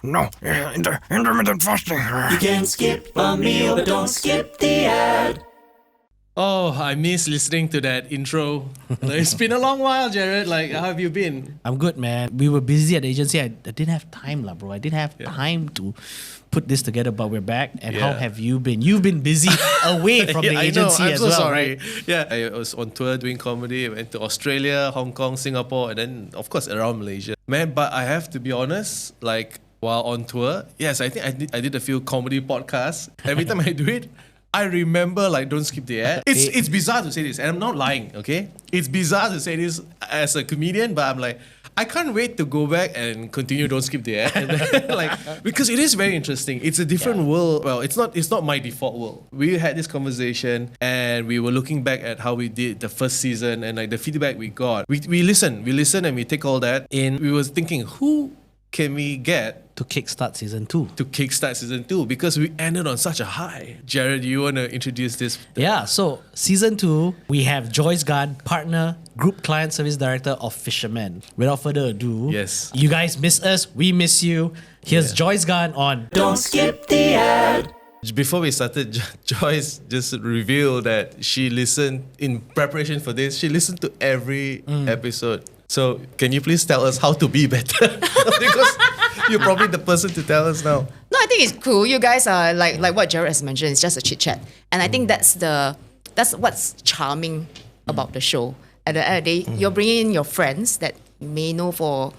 No, intermittent fasting. You can skip a meal, but don't skip the ad. Oh, I miss listening to that intro. It's been a long while, Jarrod. Like, how have you been? I'm good, man. We were busy at the agency. I didn't have time, bro. I didn't have time to put this together, but we're back. And how have you been? You've been busy away from the agency I'm as so well, sorry. right? Yeah, I was on tour doing comedy. I went to Australia, Hong Kong, Singapore, and then, of course, around Malaysia. Man, but I have to be honest, like, while on tour, yes, I think I did a few comedy podcasts. Every time I do it, I remember, like, don't skip the ad. It's bizarre to say this, and I'm not lying, okay? It's bizarre to say this as a comedian, but I'm like, I can't wait to go back and continue Don't Skip the Ad. And then, like, because it is very interesting. It's a different world. Well, it's not my default world. We had this conversation and we were looking back at how we did the first season and like the feedback we got. We listen and we take all that in. We were thinking, who can we get To kickstart season 2. to kickstart season 2? Because we ended on such a high. Jarrod, you want to introduce this? Yeah, so season 2, we have Joyce Gan, partner, group client service director of Fisherman. Without further ado, Yes. you guys miss us, we miss you. Here's Joyce Gan on Don't skip the ad. Before we started, Joyce just revealed that she listened, in preparation for this, she listened to every episode. So can you please tell us how to be better? Because you're probably the person to tell us now. No, I think it's cool. You guys are like what Jarrod has mentioned. It's just a chit chat, and I think that's what's charming about the show. At the end of the day, you're bringing in your friends that you may know for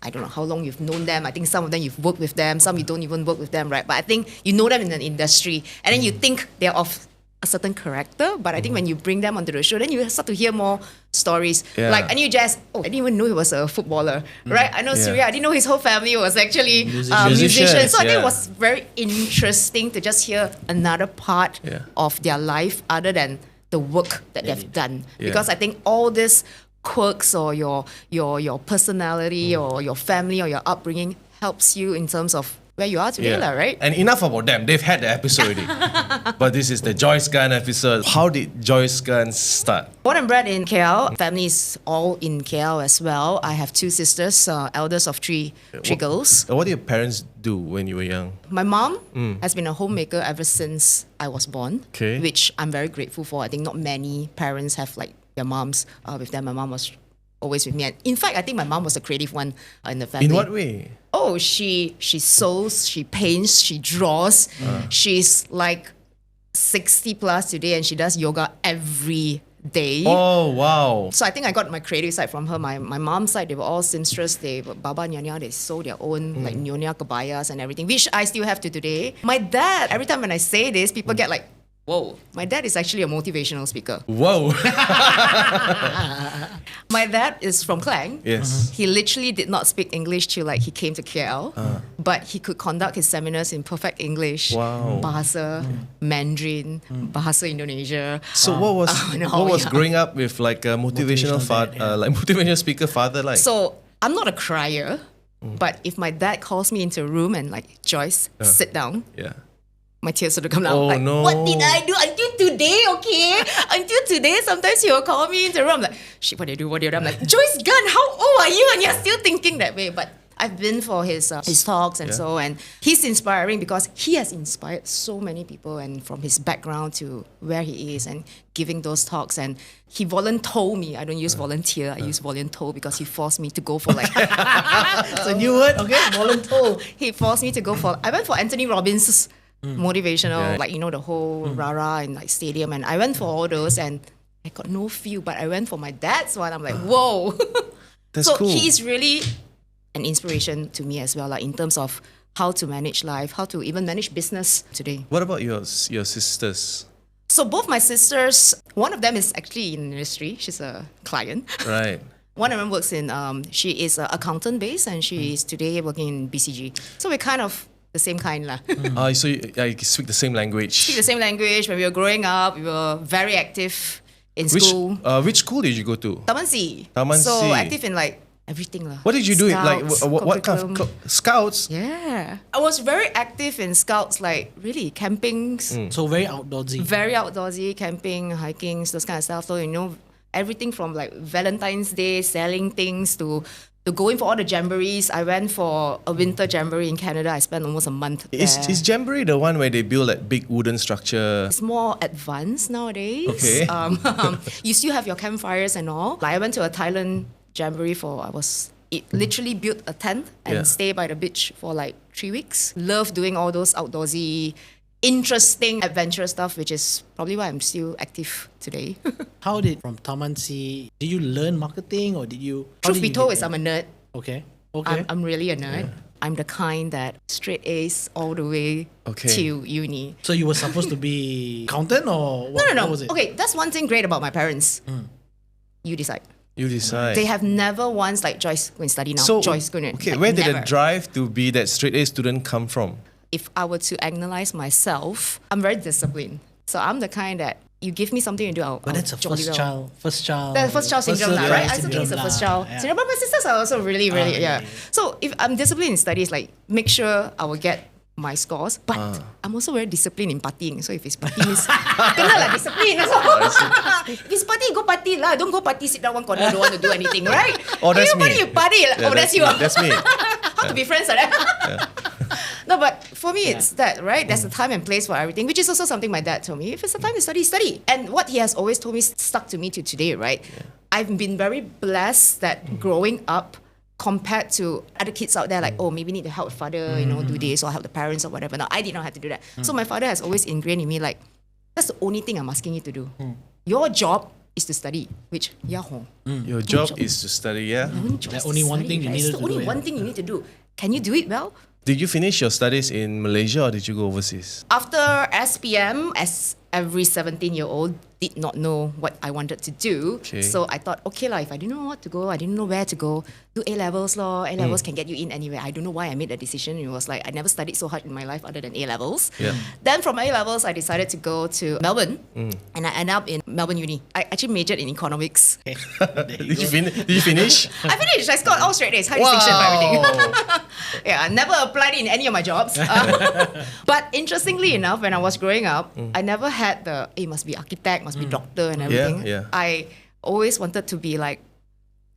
I don't know how long you've known them. I think some of them you've worked with them, some you don't even work with them, right? But I think you know them in an industry, and then you think they're of a certain character. But I think when you bring them onto the show, then you start to hear more stories. Yeah. Like I knew Jazz. I didn't even know he was a footballer, right? I know Surya. I didn't know his whole family was actually musicians. So I think it was very interesting to just hear another part of their life other than the work that they've done. Because I think all this quirks or your personality or your family or your upbringing helps you in terms of where you are today, right? And enough about them. They've had the episode already. But this is the Joyce Gan episode. How did Joyce Gan start? Born and bred in KL. Family is all in KL as well. I have 2 sisters, eldest of three girls. What did your parents do when you were young? My mom has been a homemaker ever since I was born, Okay. which I'm very grateful for. I think not many parents have like their moms with them. My mom was always with me. And in fact, I think my mom was the creative one in the family. In what way? Oh, she sews, she paints, she draws. She's like 60 plus today and she does yoga every day. Oh, wow. So I think I got my creative side from her. My mom's side, they were all seamstress. They were baba nyonya. They sew their own like nyonya kebayas and everything, which I still have to today. My dad, every time when I say this, people get like, whoa. My dad is actually a motivational speaker. Whoa. My dad is from Klang. Yes. He literally did not speak English till like he came to KL, but he could conduct his seminars in perfect English. Wow. Bahasa Mandarin, Bahasa Indonesia. So what was growing up with like a motivational father, like motivational speaker father like? So I'm not a crier, but if my dad calls me into a room and like, Joyce, sit down, my tears sort of come out. Oh, like, no. what did I do until today? Okay, until today, sometimes he will call me into the room. I'm like, shit, what did I do? What did I do? I'm like, Joyce Gan, how old are you? And you're still thinking that way. But I've been for his talks and so, and he's inspiring because he has inspired so many people, and from his background to where he is and giving those talks. And he voluntold me. I don't use volunteer. I use voluntold because he forced me to go for like. It's a new word, okay? Voluntold. He forced me to go for. I went for Anthony Robbins' motivational, like, you know, the whole rah-rah and like stadium, and I went for all those and I got no feel, but I went for my dad's one. I'm like, whoa. That's so cool. he's really an inspiration to me as well, like in terms of how to manage life, how to even manage business today. What about your sisters? So both my sisters, one of them is actually in the industry. She's a client. Right. One of them works in, she is an accountant based and she is today working in BCG. So we're kind of the same kind lah. So you speak the same language. Speak the same language. When we were growing up, we were very active in Which school. which school did you go to? Taman C. Taman So C. active in like everything lah. What did you do? Like Scouts, what kind of curriculum. scouts? Yeah. I was very active in scouts, like really campings, So very outdoorsy. very outdoorsy, camping, hiking, those kind of stuff. So, you know, everything from like Valentine's Day, selling things to going for all the jamborees. I went for a winter jamboree in Canada. I spent almost a month there. Is Jamboree the one where they build like big wooden structure? It's more advanced nowadays. Okay. You still have your campfires and all. Like I went to a Thailand jamboree it literally built a tent and stay by the beach for like 3 weeks. Love doing all those outdoorsy, interesting, adventurous stuff, which is probably why I'm still active today. How did from Taman C? Did you learn marketing or did you? Truth be told, I'm a nerd. Okay. I'm really a nerd. I'm the kind that straight A's all the way to uni. So you were supposed to be accountant or what? No. What was it? Okay, that's one thing great about my parents. You decide. You decide. They have never once like, Joyce, go and study now. So, Joyce, go and okay, like, where did never. the drive to be that straight A student come from? If I were to analyze myself, I'm very disciplined. So I'm the kind that you give me something to do, I'll But that's a jolly first well. child. First child. The first child syndrome, child right? I also think it's the first child syndrome. But my sisters are also really, yeah. So if I'm disciplined in studies, like make sure I will get my scores. But I'm also very disciplined in partying. So if it's party, means kena lah discipline. If it's party, go party lah. Don't go party, sit down one corner, don't want to do anything, right? Oh, that's me. You party. Yeah, That's you. That's me. How to be friends like that? No, but for me, it's that, right? There's a time and place for everything, which is also something my dad told me. If it's a time to study, study. And what he has always told me stuck to me to today, right? I've been very blessed that growing up, compared to other kids out there, like, oh, maybe need to help father, do this, or help the parents or whatever. No, I did not have to do that. So my father has always ingrained in me, like, that's the only thing I'm asking you to do. Your job is to study, which, Your job is to study, yeah? That only one thing you needed to do. It's the only one thing you need to do. Can you do it well? Did you finish your studies in Malaysia or did you go overseas? After SPM, as every 17-year-old did not know what I wanted to do. Okay. So I thought, okay lah, if I didn't know what to go, I didn't know where to go, do A-levels lor. A-levels can get you in anywhere. I don't know why I made that decision. It was like, I never studied so hard in my life other than A-levels. Yeah. Then from A-levels, I decided to go to Melbourne and I ended up in Melbourne Uni. I actually majored in economics. Did you finish? I finished. I scored all straight A's, high distinction for everything. Yeah, I never applied in any of my jobs. But interestingly enough, when I was growing up, I never had must be architect, must be doctor and everything. Yeah. I always wanted to be like,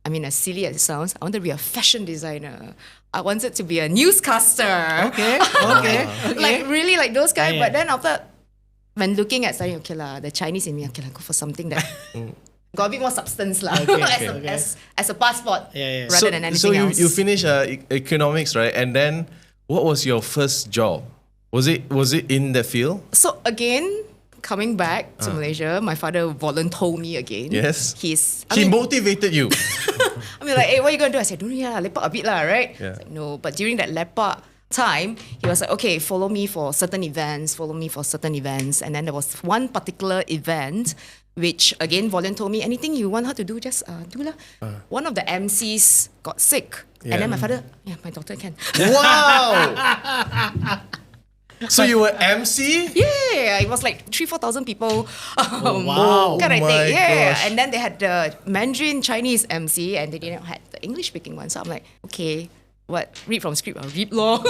as silly as it sounds, I wanted to be a fashion designer. I wanted to be a newscaster. Okay. Like really like those guys. Yeah. But then after, when looking at studying, the Chinese in me, go for something that got a bit more substance lah. As a passport rather than anything else. So you finished economics, right? And then what was your first job? Was it in the field? So again, coming back to Malaysia, my father volunteered me again. Yes. He Motivated you. like, hey, what are you going to do? I said, don't know, lepak a bit lah, right? Yeah. Like, no, but during that lepak time, he was like, okay, follow me for certain events. And then there was one particular event which again, volunteered told me, anything you want her to do, just do lah. One of the MCs got sick. And then my father, my daughter can. Wow! So you were MC? Yeah, it was like 3,000-4,000 people. Wow. Kind of Oh my thing. Yeah. gosh. And then they had the Mandarin Chinese MC and they didn't have the English speaking one. So I'm like, okay, what? Read from script? I'll read law.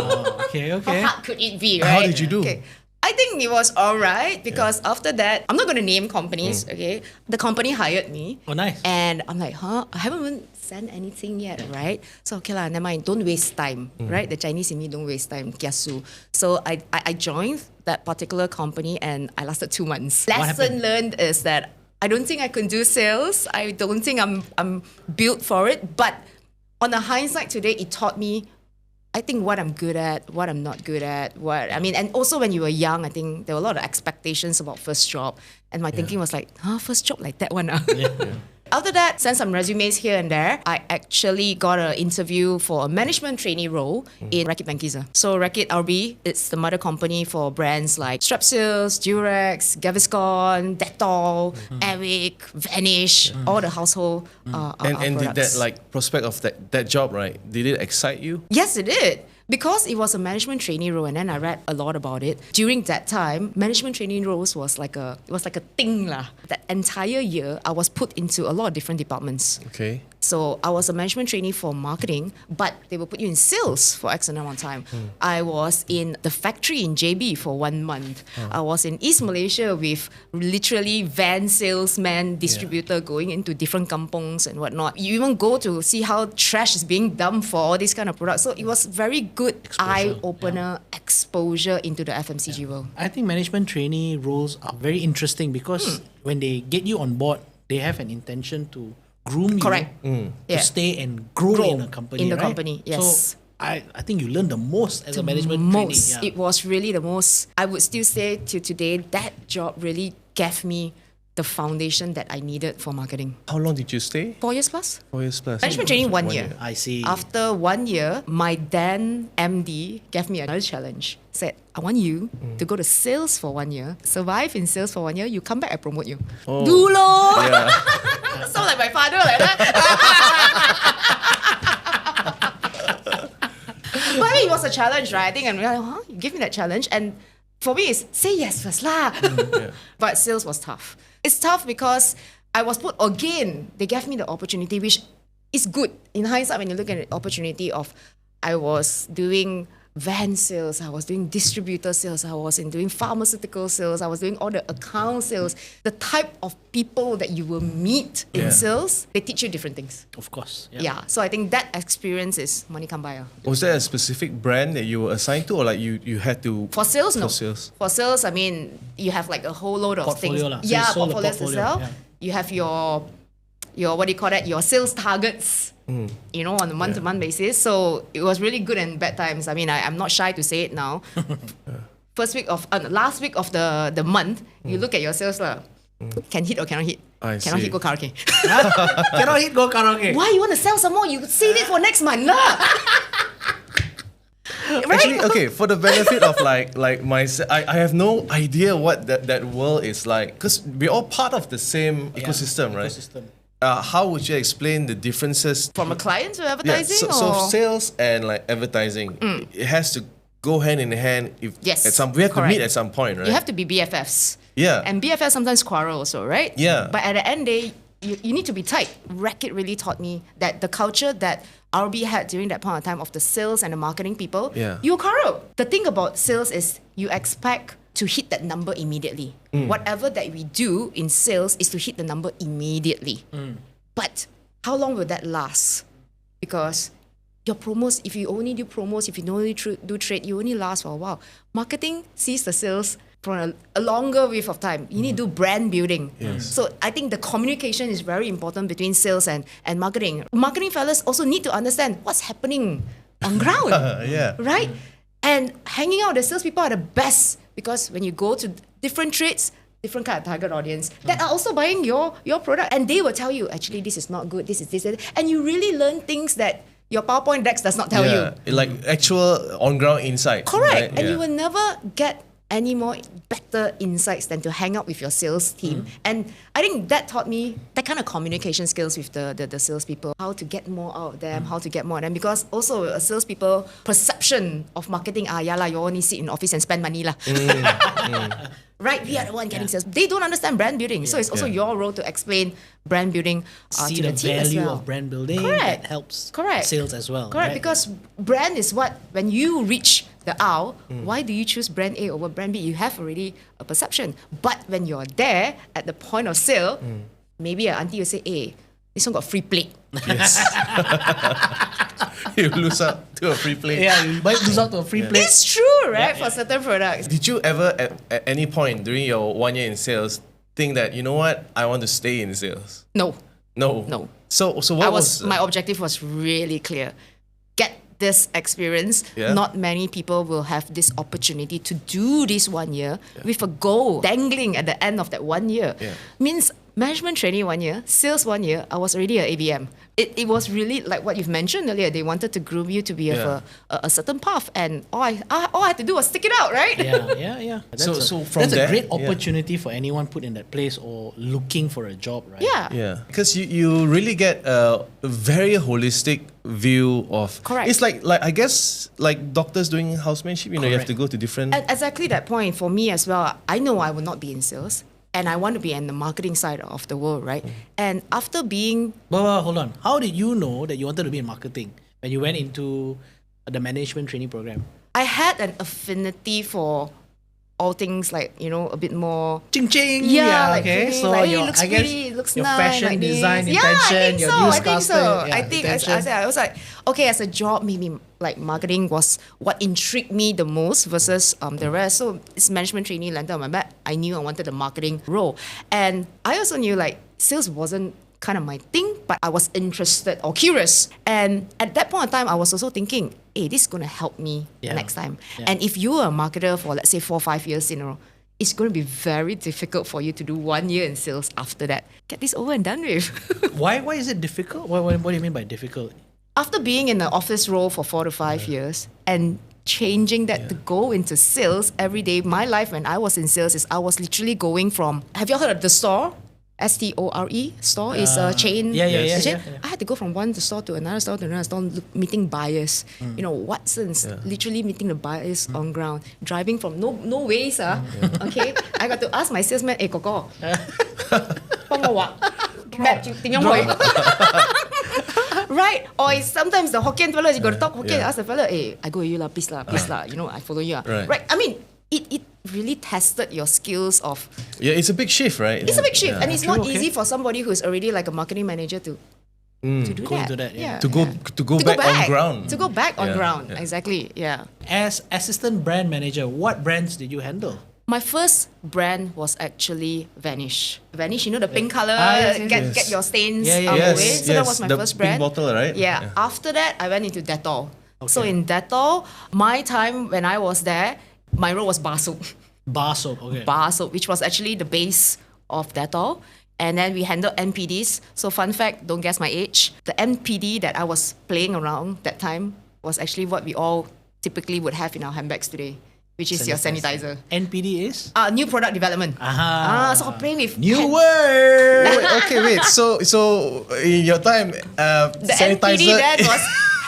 Okay. How hard could it be, right? How did you do? Okay. I think it was alright because after that, I'm not going to name companies, okay? The company hired me. Oh, nice. And I'm like, I haven't even sent anything yet, right? So, okay lah, never mind. Don't waste time, right? The Chinese in me don't waste time, kiasu. So I joined that particular company and I lasted 2 months. Lesson learned is that I don't think I can do sales. I don't think I'm built for it. But on the hindsight today, it taught me I think what I'm good at, what I'm not good at, and also when you were young, I think there were a lot of expectations about first job. And my thinking was like, first job like that one. After that, sent some resumes here and there. I actually got an interview for a management trainee role in Reckitt Benckiser. So Reckitt RB, it's the mother company for brands like Strepsils, Durex, Gaviscon, Dettol, Airwick, Vanish, all the household And did products. that prospect of that job, right? Did it excite you? Yes, it did. Because it was a management trainee role, and then I read a lot about it. During that time, management trainee roles was like a thing lah. That entire year, I was put into a lot of different departments. Okay. So I was a management trainee for marketing, but they will put you in sales for X amount of time. I was in the factory in JB for 1 month. I was in East Malaysia with literally van salesman, distributor going into different kampongs and whatnot. You even go to see how trash is being dumped for all these kind of products. So it was very good eye-opener exposure into the FMCG world. I think management trainee roles are very interesting because when they get you on board, they have an intention to groom Correct. you Yeah. to stay and grow in a company. In the right? company, yes. So I think you learn the most as a management most. trainee. It was really the most. I would still say till today that job really gave me the foundation that I needed for marketing. How long did you stay? 4 years plus. 4 years plus. Management training 1 year. I see. After 1 year, my then MD gave me another challenge. Said, I want you to go to sales for 1 year, survive in sales for 1 year, you come back, I promote you. Do lor! Yeah. Sound like my father like that. But I mean, it was a challenge, right? I think I'm like, you give me that challenge. And for me, it's say yes first lah. But sales was tough. It's tough because I was put again. They gave me the opportunity, which is good. In hindsight, when you look at the opportunity of, I was doing van sales, I was doing distributor sales, I was doing pharmaceutical sales, I was doing all the account sales. The type of people that you will meet in sales, they teach you different things. Of course. Yeah. So I think that experience is money come by. Was there a specific brand that you were assigned to, or like you had to? For sales, no. For sales. For sales, I mean, you have like a whole load of Portfolio things. lah. So Yeah, you sold the portfolios to portfolio, sell. yeah. You have your what do you call that? Your sales targets. You know, on a month-to-month basis. So it was really good and bad times. I mean, I'm not shy to say it now. Last week of the month, you look at your sales lah. Can hit or cannot hit? Cannot hit, go karaoke. Cannot hit, go karaoke. Why you want to sell some more? You save it for next month lah. Right? Actually, okay, for the benefit of like myself, I have no idea what that world is like, because we're all part of the same ecosystem, right? How would you explain the differences From a client to advertising? so or? sales and like advertising, it has to go hand in hand. If Yes, we have to correct. meet at some point, right? You have to be BFFs. Yeah. And BFFs sometimes quarrel also, right? Yeah. But at the end day, you need to be tight. Racket really taught me that the culture that RB had during that point of time of the sales and the marketing people, you quarrel. The thing about sales is you expect to hit that number immediately. Whatever that we do in sales is to hit the number immediately. But how long will that last? Because your promos, if you only do promos, if you only do trade, you only last for a while. Marketing sees the sales for a longer wave of time. You need to do brand building. So I think the communication is very important between sales and marketing. Marketing fellas also need to understand what's happening on ground. Right? And hanging out with the salespeople are the best, because when you go to different trades, different kind of target audience that are also buying your product, and they will tell you, actually, this is not good, this is this, and you really learn things that your PowerPoint decks does not tell you. Like actual on-ground insights. Correct. Right? And you will never get any more better insights than to hang out with your sales team. And I think that taught me that kind of communication skills with the salespeople, how to get more out of them, how to get more of them. Because also a salespeople perception of marketing, you only sit in office and spend money lah. Right, we are the one getting sales. They don't understand brand building, so it's also your role to explain brand building See to the the team as value well. of brand building. Correct. That helps Correct. sales as well. Correct, right? because brand is what, when you reach the aisle, why do you choose brand A over brand B? You have already a perception. But when you're there at the point of sale, maybe an auntie will say, hey, this one got free plate. Yes. You lose out to a free plate. Yeah, you might lose out to a free plate. It's true, right, for certain products. Did you ever, at any point during your 1 year in sales, think that, you know what, I want to stay in sales? No. No. So what was My objective was really clear. Get this experience. Yeah. Not many people will have this opportunity to do this 1 year with a goal dangling at the end of that 1 year. Means management training 1 year, sales 1 year, I was already an ABM. It was really like what you've mentioned earlier. They wanted to groom you to be of a certain path, and all I had to do was stick it out, right? Yeah. So from that's a there, great opportunity for anyone put in that place or looking for a job, right? Yeah, because you really get a very holistic view of. Correct. It's like I guess like doctors doing housemanship. You know, you have to go to different. At exactly that point for me as well. I know I will not be in sales. and I want to be in the marketing side of the world, right? And after being Well, hold on. How did you know that you wanted to be in marketing when you went into the management training program? I had an affinity for all things like, a bit more. Ching ching. Yeah, like okay. pretty, So like, your, it looks I guess pretty, it looks your nice. fashion like this. design Yeah, intention, I think your so. I think newscaster. so. Yeah, I think I was like, okay, as a job, maybe like marketing was what intrigued me the most versus the rest. So it's management trainee landed on my back. I knew I wanted a marketing role, and I also knew like sales wasn't kind of my thing, but I was interested or curious. And at that point in time, I was also thinking, hey, this is going to help me next time. Yeah. And if you are a marketer for, let's say, 4 or 5 years in a row, it's going to be very difficult for you to do 1 year in sales after that. Get this over and done with. Why is it difficult? What do you mean by difficult? After being in the office role for 4 to 5 years and changing that to go into sales every day, my life when I was in sales is I was literally going from, have you all heard of the store? STORE store is a chain. Yeah. I had to go from one store to another store meeting buyers. Watson's literally meeting the buyers on ground, driving from no ways. Okay, I got to ask my salesman, hey, Koko, 幫我畫 map 點樣去? Right? Or it's sometimes the Hokkien fella, you got to talk Hokkien, ask the fella, hey, I go with you lah, please lah, I follow you. Right? I mean, it really tested your skills of. Yeah, it's a big shift, right? It's a big shift, and it's not Okay. easy for somebody who's already like a marketing manager to do Go that. into that, yeah. To go back on ground. To go back on Yeah, ground, yeah. exactly. Yeah. As assistant brand manager, what brands did you handle? My first brand was actually Vanish. Vanish, the pink color, yes. get your stains Yeah, out yeah. of the way. So that was my the first pink brand. bottle, right? Yeah. After that, I went into Dettol. So Okay. in Dettol, my time when I was there, my role was bar soap. Bar soap, okay. Bar soap, which was actually the base of Dettol. And then we handled NPDs. So fun fact, don't guess my age. The NPD that I was playing around that time was actually what we all typically would have in our handbags today, which is your sanitizer. NPD is? New product development. So I'm playing with New word! Wait. So in your time, the sanitizer. NPD then was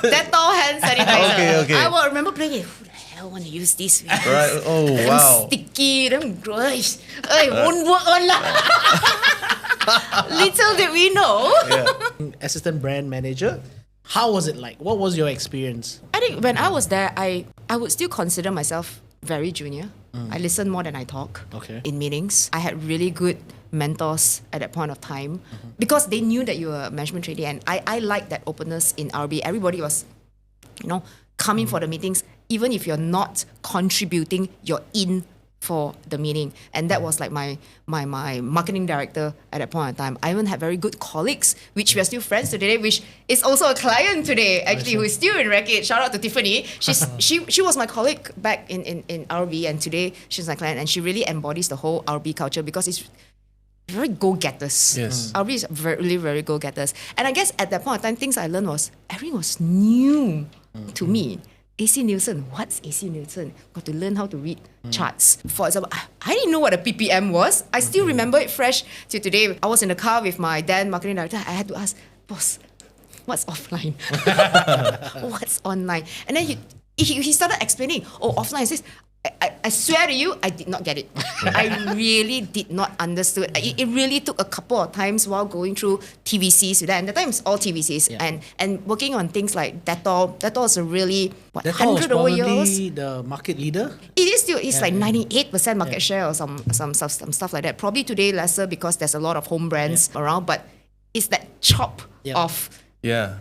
Dettol hand sanitizer. Okay. I will remember playing it. Who the hell want to use this? Right. Oh Damn wow. sticky, damn gross. Won't work on lah. Little did we know. Assistant brand manager. How was it like? What was your experience? I think when I was there, I would still consider myself very junior. I listen more than I talk Okay. in meetings. I had really good mentors at that point of time because they knew that you were a management trainee, and I liked that openness in RB. Everybody was, coming for the meetings, even if you're not contributing, you're in for the meeting. And that was like my marketing director at that point in time. I even had very good colleagues, which we are still friends today, which is also a client today, actually, who is still in Racket. Shout out to Tiffany. She was my colleague back in RB, and today she's my client, and she really embodies the whole RB culture because it's very go-getters. Yes. RB is really, very go-getters. And I guess at that point in time, things I learned was everything was new to me. AC Nielsen, what's AC Nielsen? Got to learn how to read charts. For example, I didn't know what a PPM was. I still remember it fresh till today. I was in the car with my then marketing director. I had to ask, boss, what's offline? What's online? And then he started explaining, offline is this. I swear to you, I did not get it. I really did not understood. It really took a couple of times while going through TVCs with that. And the time it's all TVCs. Yeah. And working on things like Dettol. Dettol is a really, Dettol was 100 over years. probably the market leader. It is still, it's like 98% market share or some stuff like that. Probably today lesser because there's a lot of home brands around, but it's that chop of, Yeah.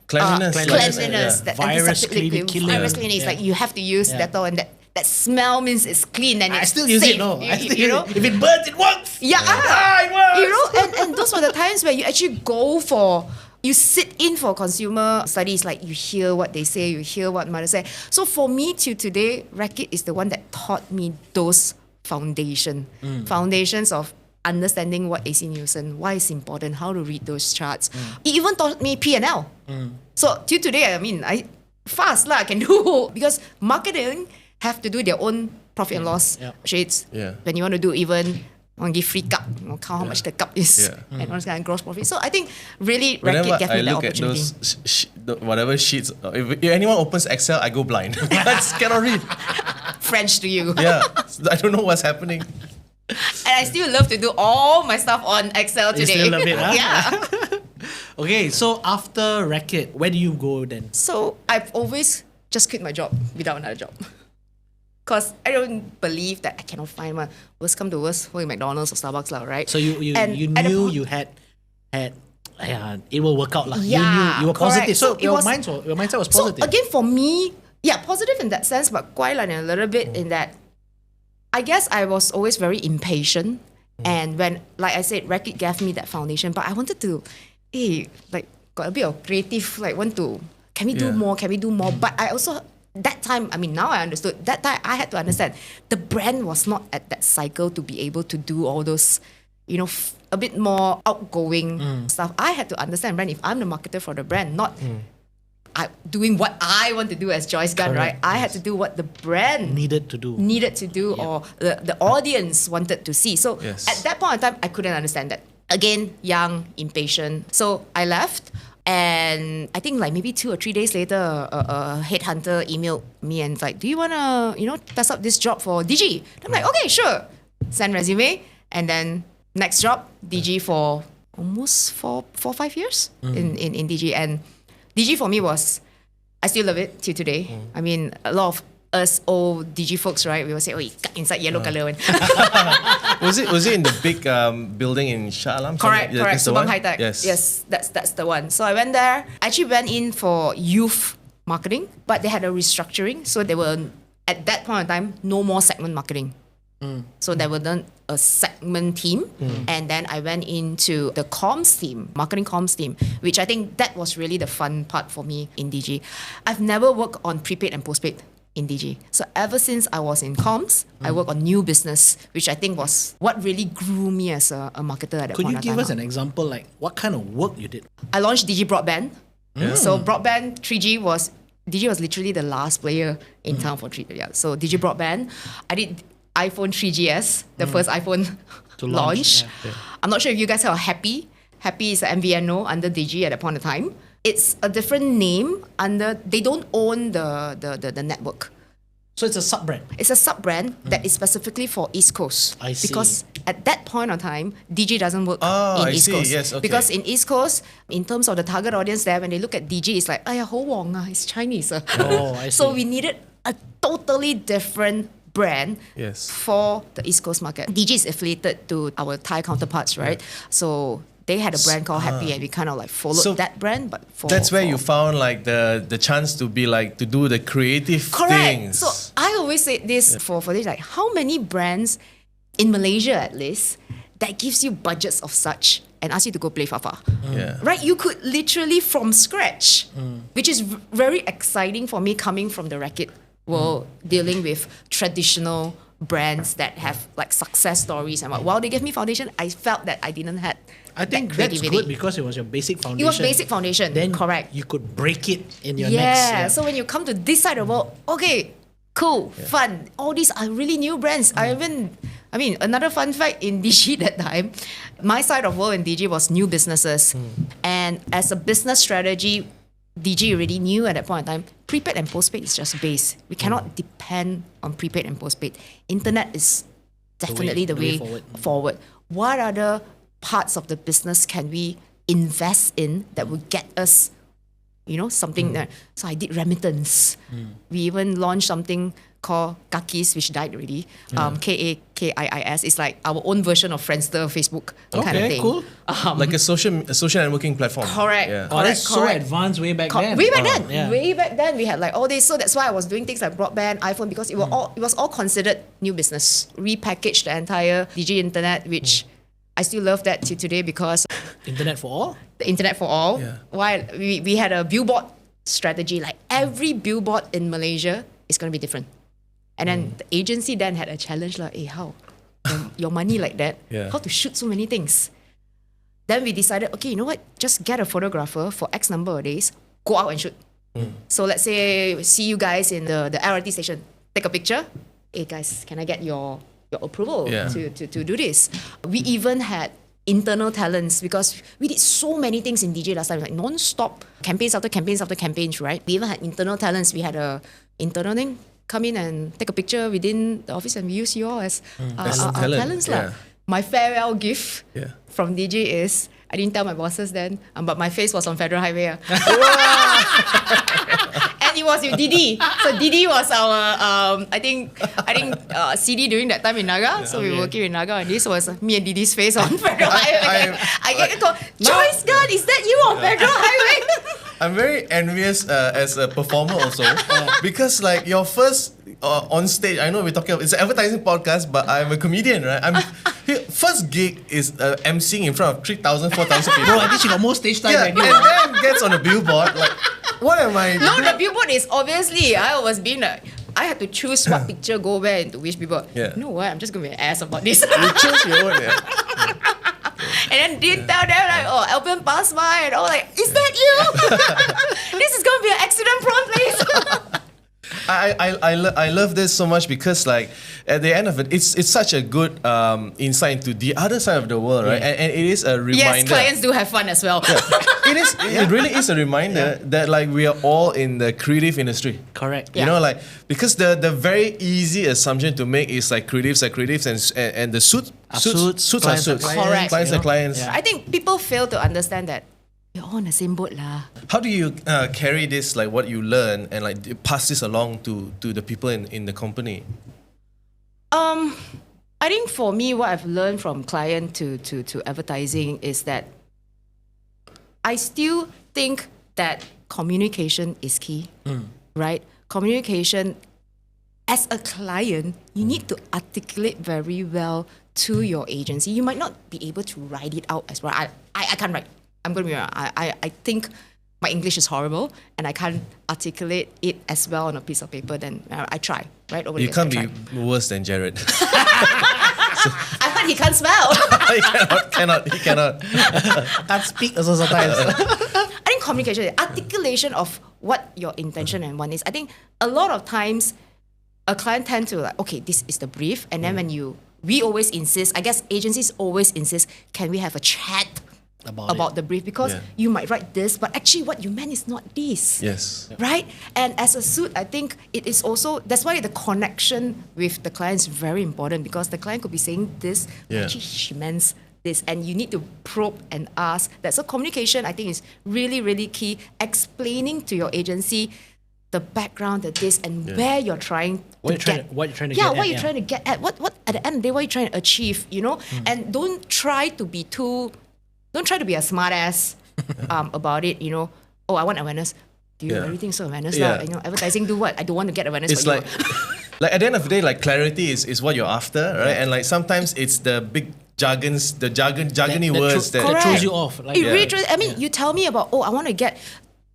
cleanliness. Cleanliness, That Virus antiseptic cleaning liquid, killer. virus cleaning. It's Yeah. like you have to use Dettol, and that smell means it's clean and I it's still use safe. it, no. I still You use know? it. If it burns, it works. Yeah, it works. and those were the times where you actually you sit in for consumer studies, like you hear what they say, you hear what mother say. So for me till today, Racket is the one that taught me those foundations of understanding what AC Nielsen, why it's important, how to read those charts. It even taught me P&L. So till today, I fast lah can do because marketing have to do their own profit and loss sheets. Yeah. When you want to do even want to give free cup, count how much the cup is and all this kind of gross profit. So I think really Whenever Racket gave I me that look at opportunity. those whatever sheets, if anyone opens Excel, I go blind. I just cannot read. French to you. Yeah, I don't know what's happening. And I still love to do all my stuff on Excel You today. still love it, huh? Yeah. Okay, so after Racket, where do you go then? So I've always just quit my job without another job. Because I don't believe that I cannot find one. Worst come to worst, work in McDonald's or Starbucks, right? So you And at the knew point- you had it will work out lah. Yeah, You knew you were positive. correct. So, So it your was- mindset was So positive. again, for me, yeah, positive in that sense, but quite like a little bit in that, I guess I was always very impatient. And when, like I said, Racket gave me that foundation, but I wanted to, like, got a bit of creative, like, can we do Yeah. more? Can we do more? But I also, that time, I mean, now I understood, that time I had to understand the brand was not at that cycle to be able to do all those, a bit more outgoing stuff. I had to understand, brand, if I'm the marketer for the brand, not doing what I want to do as Joyce Gan, right? I had to do what the brand needed to do. or the audience wanted to see. So Yes. at that point in time, I couldn't understand that. Again, young, impatient. So I left. And I think like maybe 2 or 3 days later, a headhunter emailed me and like, do you want to, test out this job for DG? I'm like, okay, sure. Send resume. And then next job, DG for almost 4 or 5 years in DG. And DG for me was, I still love it till today. I mean, a lot of us old DG folks, right? We will say, cut inside yellow color one. Was it in the big building in Shah Alam? Correct. That's the Subang one? High Tech. Yes. That's the one. So I went there. I actually went in for youth marketing, but they had a restructuring. So they were, at that point in time, no more segment marketing. So there wasn't a segment team. And then I went into the comms team, marketing comms team, which I think that was really the fun part for me in DG. I've never worked on prepaid and postpaid in DG. So ever since I was in comms, I worked on new business, which I think was what really grew me as a marketer at that Could point you of give time. us an example, like what kind of work you did? I launched DG Broadband. So Broadband 3G DG was literally the last player in town for 3G. Yeah. So DG Broadband, I did iPhone 3GS, the first iPhone To launch, launch. I'm not sure if you guys heard of Happy. Happy is an MVNO under DG at that point of time. It's a different name they don't own the network. So it's a sub brand. It's a sub-brand that is specifically for East Coast. I see. Because at that point of time, DG doesn't work Oh, in I East see. Coast. Yes, okay. Because in East Coast, in terms of the target audience there, when they look at DG, it's like, ho wong, it's Chinese. Oh, I see. So we needed a totally different brand Yes. for the East Coast market. DG is affiliated to our Thai counterparts, right? So they had a brand called Happy, and we kind of like followed So that brand, but for That's where for- you found like the chance to be like to do the creative Correct. things. So I always say this for this, like how many brands in Malaysia at least that gives you budgets of such and ask you to go play Fafa. Yeah. Right? You could literally from scratch, which is very exciting for me coming from the racket world, dealing with traditional brands that have like success stories and what. While they gave me foundation, I felt that I didn't have I think that that's creativity. good because it was your basic foundation. It was basic foundation. Then correct. you could break it in your Yeah. next. So when you come to this side of the world, okay, cool, fun. All these are really new brands. I mean, another fun fact in DG that time, my side of world in DG was new businesses. And as a business strategy, DG already knew at that point in time, prepaid and postpaid is just base. We cannot depend on prepaid and postpaid. Internet is definitely the way forward. What other parts of the business can we invest in that will get us something there? So I did remittance. We even launched something called Kakis, which died already. KAKIIS. It's like our own version of Friendster, Facebook kind of Okay, thing. cool. Like a social networking platform. Correct. Yeah. Oh, that's so correct. advanced way back then. Way back then, yeah. way back then, we had like all this. So that's why I was doing things like broadband, iPhone, because it was all considered new business. Repackaged the entire DG Internet, which I still love that till today because Internet for all. the Internet for all. Yeah. While we had a billboard strategy, like every billboard in Malaysia is going to be different. And then the agency then had a challenge like, hey, how? Your money like that? Yeah. How to shoot so many things? Then we decided, okay, you know what? Just get a photographer for X number of days, go out and shoot. So let's say, see you guys in the LRT station, take a picture. Hey guys, can I get your approval Yeah. to do this? We even had internal talents because we did so many things in DJ last time, like non-stop campaigns after campaigns after campaigns, right? We even had internal talents. We had a internal thing come in and take a picture within the office and we use you all as our talent, talents. yeah. my farewell gift Yeah. from DG is, I didn't tell my bosses then, but my face was on Federal Highway. And it was with Didi. So Didi was our, I think CD during that time in Naga. So we were working in Naga, and this was me and Didi's face on Federal Highway. I get a call, Joyce Gan, is that you on Federal Highway? I'm very envious as a performer also because like your first on stage, I know we're talking about, it's an advertising podcast, but I'm a comedian, right? First gig is emceeing in front of 3,000, 4,000 people. Bro, I think she got more stage time Yeah, than you. and then gets on a billboard. Like, what am I? No, the billboard is obviously, I was being like, I had to choose what picture go where and to which people. Yeah. You know what? I'm just going to be an ass about this. You choose your own. Yeah. And then didn't tell them like, oh, Alvin passed by, and I was like, is that you? This is going to be an accident prone place. I love this so much because like at the end of it, it's such a good insight into the other side of the world, right? And it is a reminder. Yes, clients do have fun as well. It is. It really is a reminder that like we are all in the creative industry. Correct. You know, like because the very easy assumption to make is like creatives are creatives and the suits are Suits, suits. clients are Correct. Clients you are know? clients. Yeah. I think people fail to understand that we're all on the same boat lah. How do you carry this, like what you learn, and like pass this along to the people in the company? I think for me, what I've learned from client to advertising is that I still think that communication is key, right? Communication as a client, you need to articulate very well to your agency. You might not be able to write it out as well. I can't write. I'm going to be honest. I think my English is horrible and I can't articulate it as well on a piece of paper. Then I try, right? Over the You years, can't I be try. worse than Jarrod. I heard he can't spell. He cannot. Can't speak also sometimes. I think communication, articulation of what your intention and one is. I think a lot of times a client tend to like, okay, this is the brief. And then we always insist, I guess agencies always insist, can we have a chat about the brief? Because you might write this, but actually what you meant is not this. Yes. Right? And as a suit, I think it is also, that's why the connection with the client is very important, because the client could be saying this, but actually she meant this, and you need to probe and ask that. So communication, I think, is really, really key. Explaining to your agency the background, the this, and where you're trying What to you're get. trying to yeah, get what at, you're yeah. trying to get at. What at the end of the day, what you're trying to achieve, you know? And don't try to be a smart ass about it, you know. Oh, I want awareness. Do you everything so awareness? Yeah. You know, advertising do what? I don't want to get awareness. It's but like, like at the end of the day, like clarity is what you're after, right? And like sometimes it's the big jargony words that Correct. throws you off. Like, It really throws, I mean, you tell me about, I want to get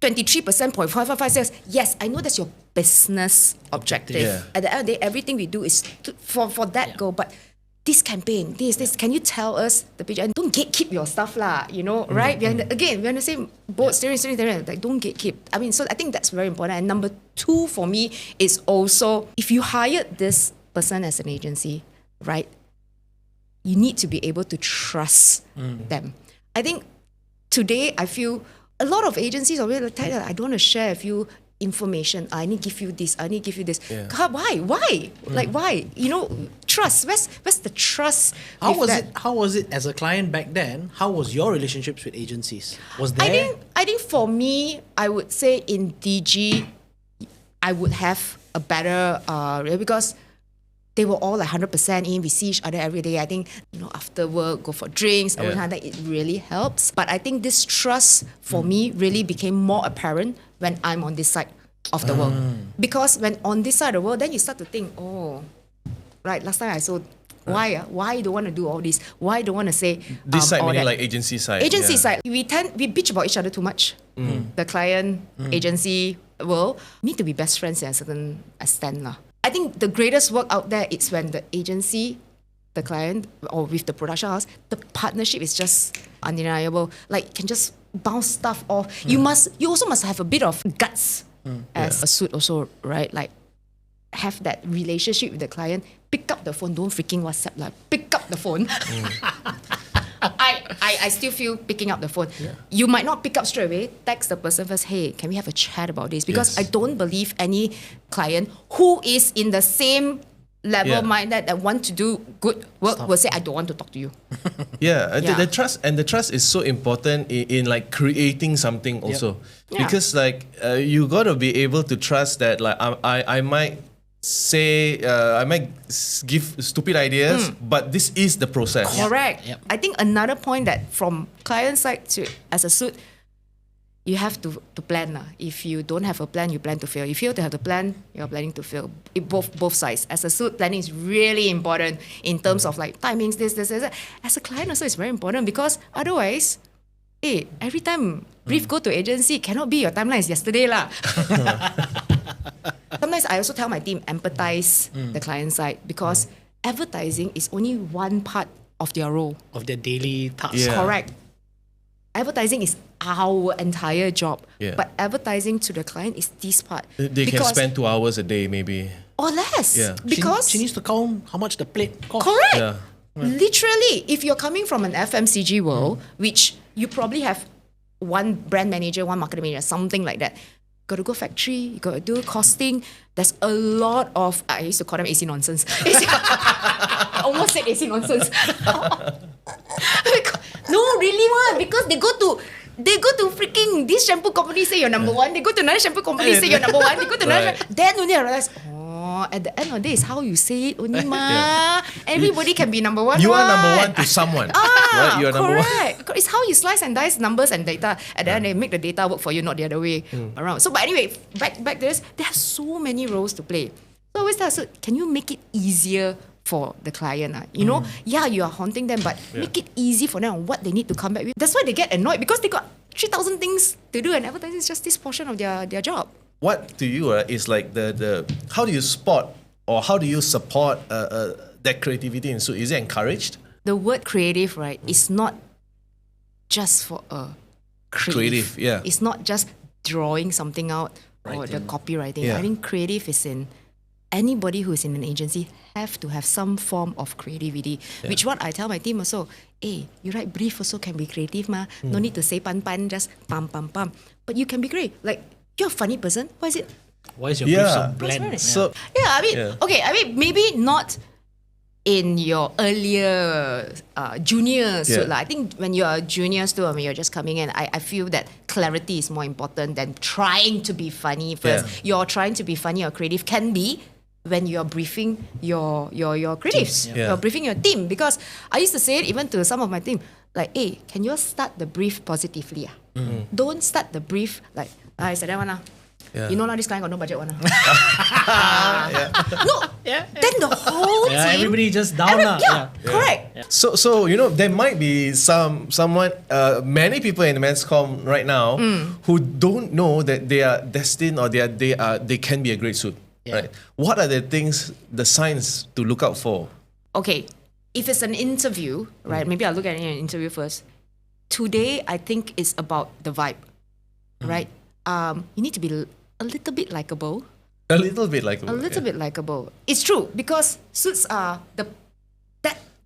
23%, 0.555 sales. Yes, I know that's your business objective. Yeah. At the end of the day, everything we do is for that goal. But this campaign, this, can you tell us the picture? And don't gatekeep your stuff lah, you know, right? We're in the same boat, steering, like don't gatekeep. I mean, so I think that's very important. And number two for me is also, if you hired this person as an agency, right, you need to be able to trust them. I think today I feel a lot of agencies are really like, I don't want to share with you information. I need to give you this. I need to give you this. Yeah. God, why? Like why? You know, trust. Where's the trust? How with was that? it? How was it as a client back then? How was your relationships with agencies? Was there? I think for me, I would say in DG, I would have a better because they were all like 100% in. We see each other every day. I think, you know, after work, go for drinks, it really helps. But I think this trust for me really became more apparent when I'm on this side of the world. Because when on this side of the world, then you start to think, oh, right, last time I saw, why you don't want to do all this? Why don't want to say this side all meaning that? like agency side. Agency side, we bitch about each other too much. The client, agency world need to be best friends to a certain extent lah. I think the greatest work out there is when the agency, the client, or with the production house, the partnership is just undeniable. Like you can just bounce stuff off. You also must have a bit of guts as a suit also, right? Like have that relationship with the client. Pick up the phone, don't freaking WhatsApp lah. Pick up the phone. I still feel picking up the phone. You might not pick up straight away. Text the person first. Hey, can we have a chat about this? Because I don't believe any client who is in the same level-minded that want to do good work will say, I don't want to talk to you. Yeah, Yeah. The trust is so important in like creating something also, Yeah. because like you gotta be able to trust that like I might say I might give stupid ideas, but this is the process. Correct. Yep. I think another point that from client side to as a suit, you have to plan lah. If you don't have a plan, you plan to fail. If you have to plan, you're planning to fail. Both sides. As a suit, planning is really important in terms of like timings, this. As a client also, it's very important because otherwise, every time brief go to agency, cannot be your timeline is yesterday lah. Sometimes I also tell my team, empathize the client side because advertising is only one part of their role. Of their daily tasks. Yeah. Correct. Advertising is our entire job, Yeah. but advertising to the client is this part. They can spend 2 hours a day maybe. or less. Yeah. Because she needs to count how much the plate costs. correct. Yeah. Literally, if you're coming from an FMCG world, which you probably have one brand manager, one marketing manager, something like that. Got to go factory, you got to do costing. There's a lot of, I used to call them AC nonsense. I almost said AC nonsense. No, really one, because they go to freaking this shampoo company say you're number one. They go to another shampoo company say you're number one. They go to another. Right. Then only I realize, at the end of the day, it's how you say it only ma. Everybody can be number one. You are what? number one to someone. Right? You are number one. Correct. It's how you slice and dice numbers and data. At the end, they make the data work for you, not the other way around. So, but anyway, back to this. There are so many roles to play. So I always tell, so can you make it easier for the client? You know, you are haunting them, but make it easy for them on what they need to come back with. That's why they get annoyed because they got 3,000 things to do, and advertising is just this portion of their job. What to you is like the how do you spot or how do you support that creativity in suit? Is it encouraged? The word creative, right, is not just for a Creative, yeah. It's not just drawing something out or the copywriting. Yeah. I think creative is in anybody who is in an agency have to have some form of creativity. Which what I tell my team also, you write brief also can be creative ma. No need to say pan, just pam. But you can be great. Like, you're a funny person. Why is it? Why is your Yeah. brief so That's bland? right. So I mean, maybe not in your earlier junior suit. Yeah. I think when you're a junior still, I mean, you're just coming in, I feel that clarity is more important than trying to be funny first. Yeah. You're trying to be funny or creative can be when you're briefing your creatives. Yeah. You're briefing your team. Because I used to say it even to some of my team, like, hey, can you start the brief positively? Don't start the brief like, I said that one. Yeah. You know now this client got no budget one. No. Then the whole team. Everybody just down. Correct. So you know there might be someone many people in the men's com right now who don't know that they are destined or they can be a great suit. Yeah. Right? What are the things, the signs to look out for? Okay, if it's an interview, right? Maybe I'll look at it in an interview first. Today, I think it's about the vibe, right? You need to be a little bit likable. A little bit like A little bit likable. It's true because suits are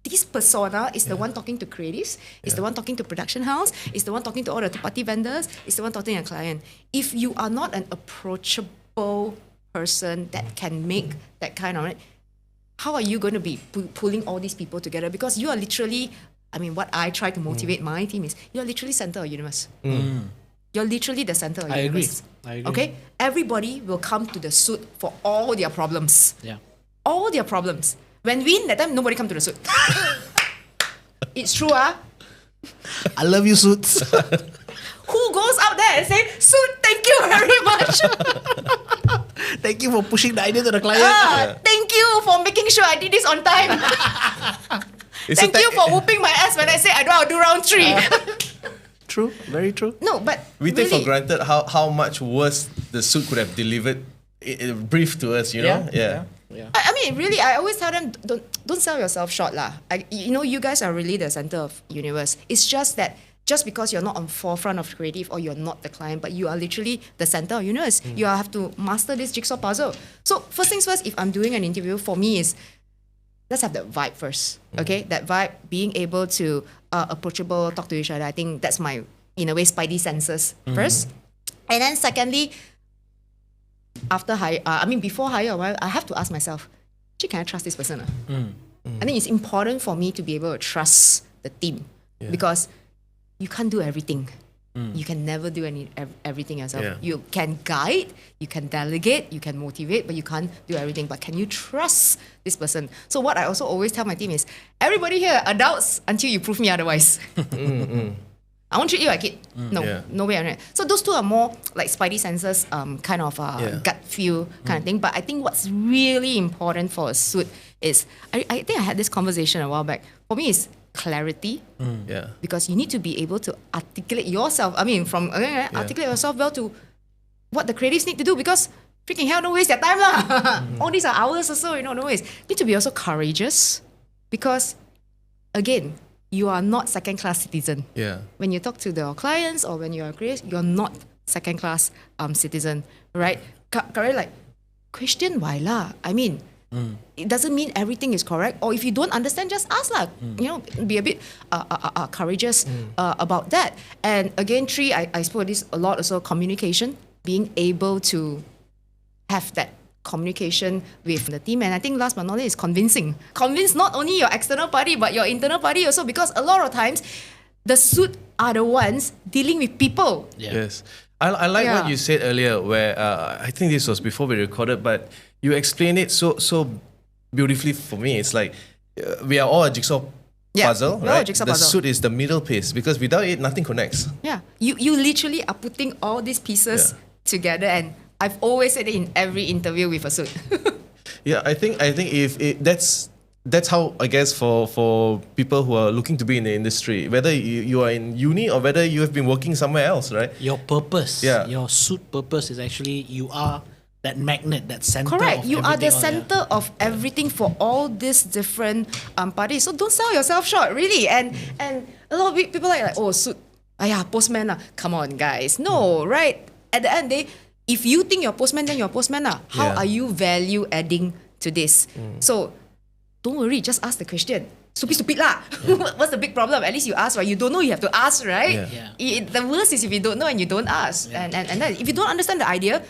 this persona is the one talking to creatives, is the one talking to production house, is the one talking to all the third-party vendors, is the one talking to a client. If you are not an approachable person that can make that kind of, how are you going to be pulling all these people together? Because you are literally, I mean, what I try to motivate my team is, you're literally center of universe. You're literally the center of I agree. universe. I agree. Okay? Everybody will come to the suit for all their problems. Yeah. All their problems. When we win, that time nobody come to the suit. It's true, I love you, suits. Who goes out there and say, suit, thank you very much. Thank you for pushing the idea to the client. Thank you for making sure I did this on time. Thank you for whooping my ass when I say I'll do round 3. True. Very true. No, but We take for really, granted how much worse the suit could have delivered brief to us, you know? Yeah. I mean, really, I always tell them, don't sell yourself short lah. You guys are really the center of universe. It's just that just because you're not on forefront of creative or you're not the client, but you are literally the center of universe. You have to master this jigsaw puzzle. So first things first, if I'm doing an interview, for me is, let's have that vibe first. Okay, that vibe, being able to approachable, talk to each other. I think that's my, in a way, spidey senses first. And then secondly, before hire a while, I have to ask myself, can I trust this person? I think it's important for me to be able to trust the team because you can't do everything. You can never do everything yourself. Yeah. You can guide, you can delegate, you can motivate, but you can't do everything. But can you trust this person? So what I also always tell my team is, everybody here, adults, until you prove me otherwise. I won't treat you like it. No way. Right? So those two are more like spidey senses, kind of gut feel kind of thing. But I think what's really important for a suit is, I think I had this conversation a while back. For me, it's clarity. Because you need to be able to articulate yourself. I mean, articulate yourself well to what the creatives need to do. Because freaking hell, don't waste their time lah. All these are hours or so, no waste. Need to be also courageous. Because again, you are not second-class citizen. When you talk to the clients or when you are creative, you're not second-class citizen, right? Like, question why lah? I mean, it doesn't mean everything is correct. Or if you don't understand, just ask lah. Be a bit courageous about that. And again, 3, I spoke this a lot also, communication. Being able to have that communication with the team, and I think last but not least is convincing. Convince not only your external party but your internal party also, because a lot of times the suit are the ones dealing with people. Yes, I like what you said earlier, where I think this was before we recorded, but you explained it so beautifully for me. It's like we are all a jigsaw puzzle, right? The suit is the middle piece, because without it, nothing connects. You literally are putting all these pieces together, and I've always said it in every interview with a suit. I think if that's how, I guess, for people who are looking to be in the industry, whether you are in uni or whether you have been working somewhere else, right? Your purpose, your suit purpose is actually, you are that magnet, that center. Correct. Of You are the everything center of everything for all these different parties. So don't sell yourself short, really. And a lot of people are like, oh, suit, postman lah. Come on, guys. No, right? At the end of the day, if you think you're postman, then you're postman lah. How are you value adding to this? So don't worry, just ask the question. Stupid lah. What's the big problem? At least you ask, right? You don't know, you have to ask, right? The worst is if you don't know and you don't ask. And then if you don't understand the idea,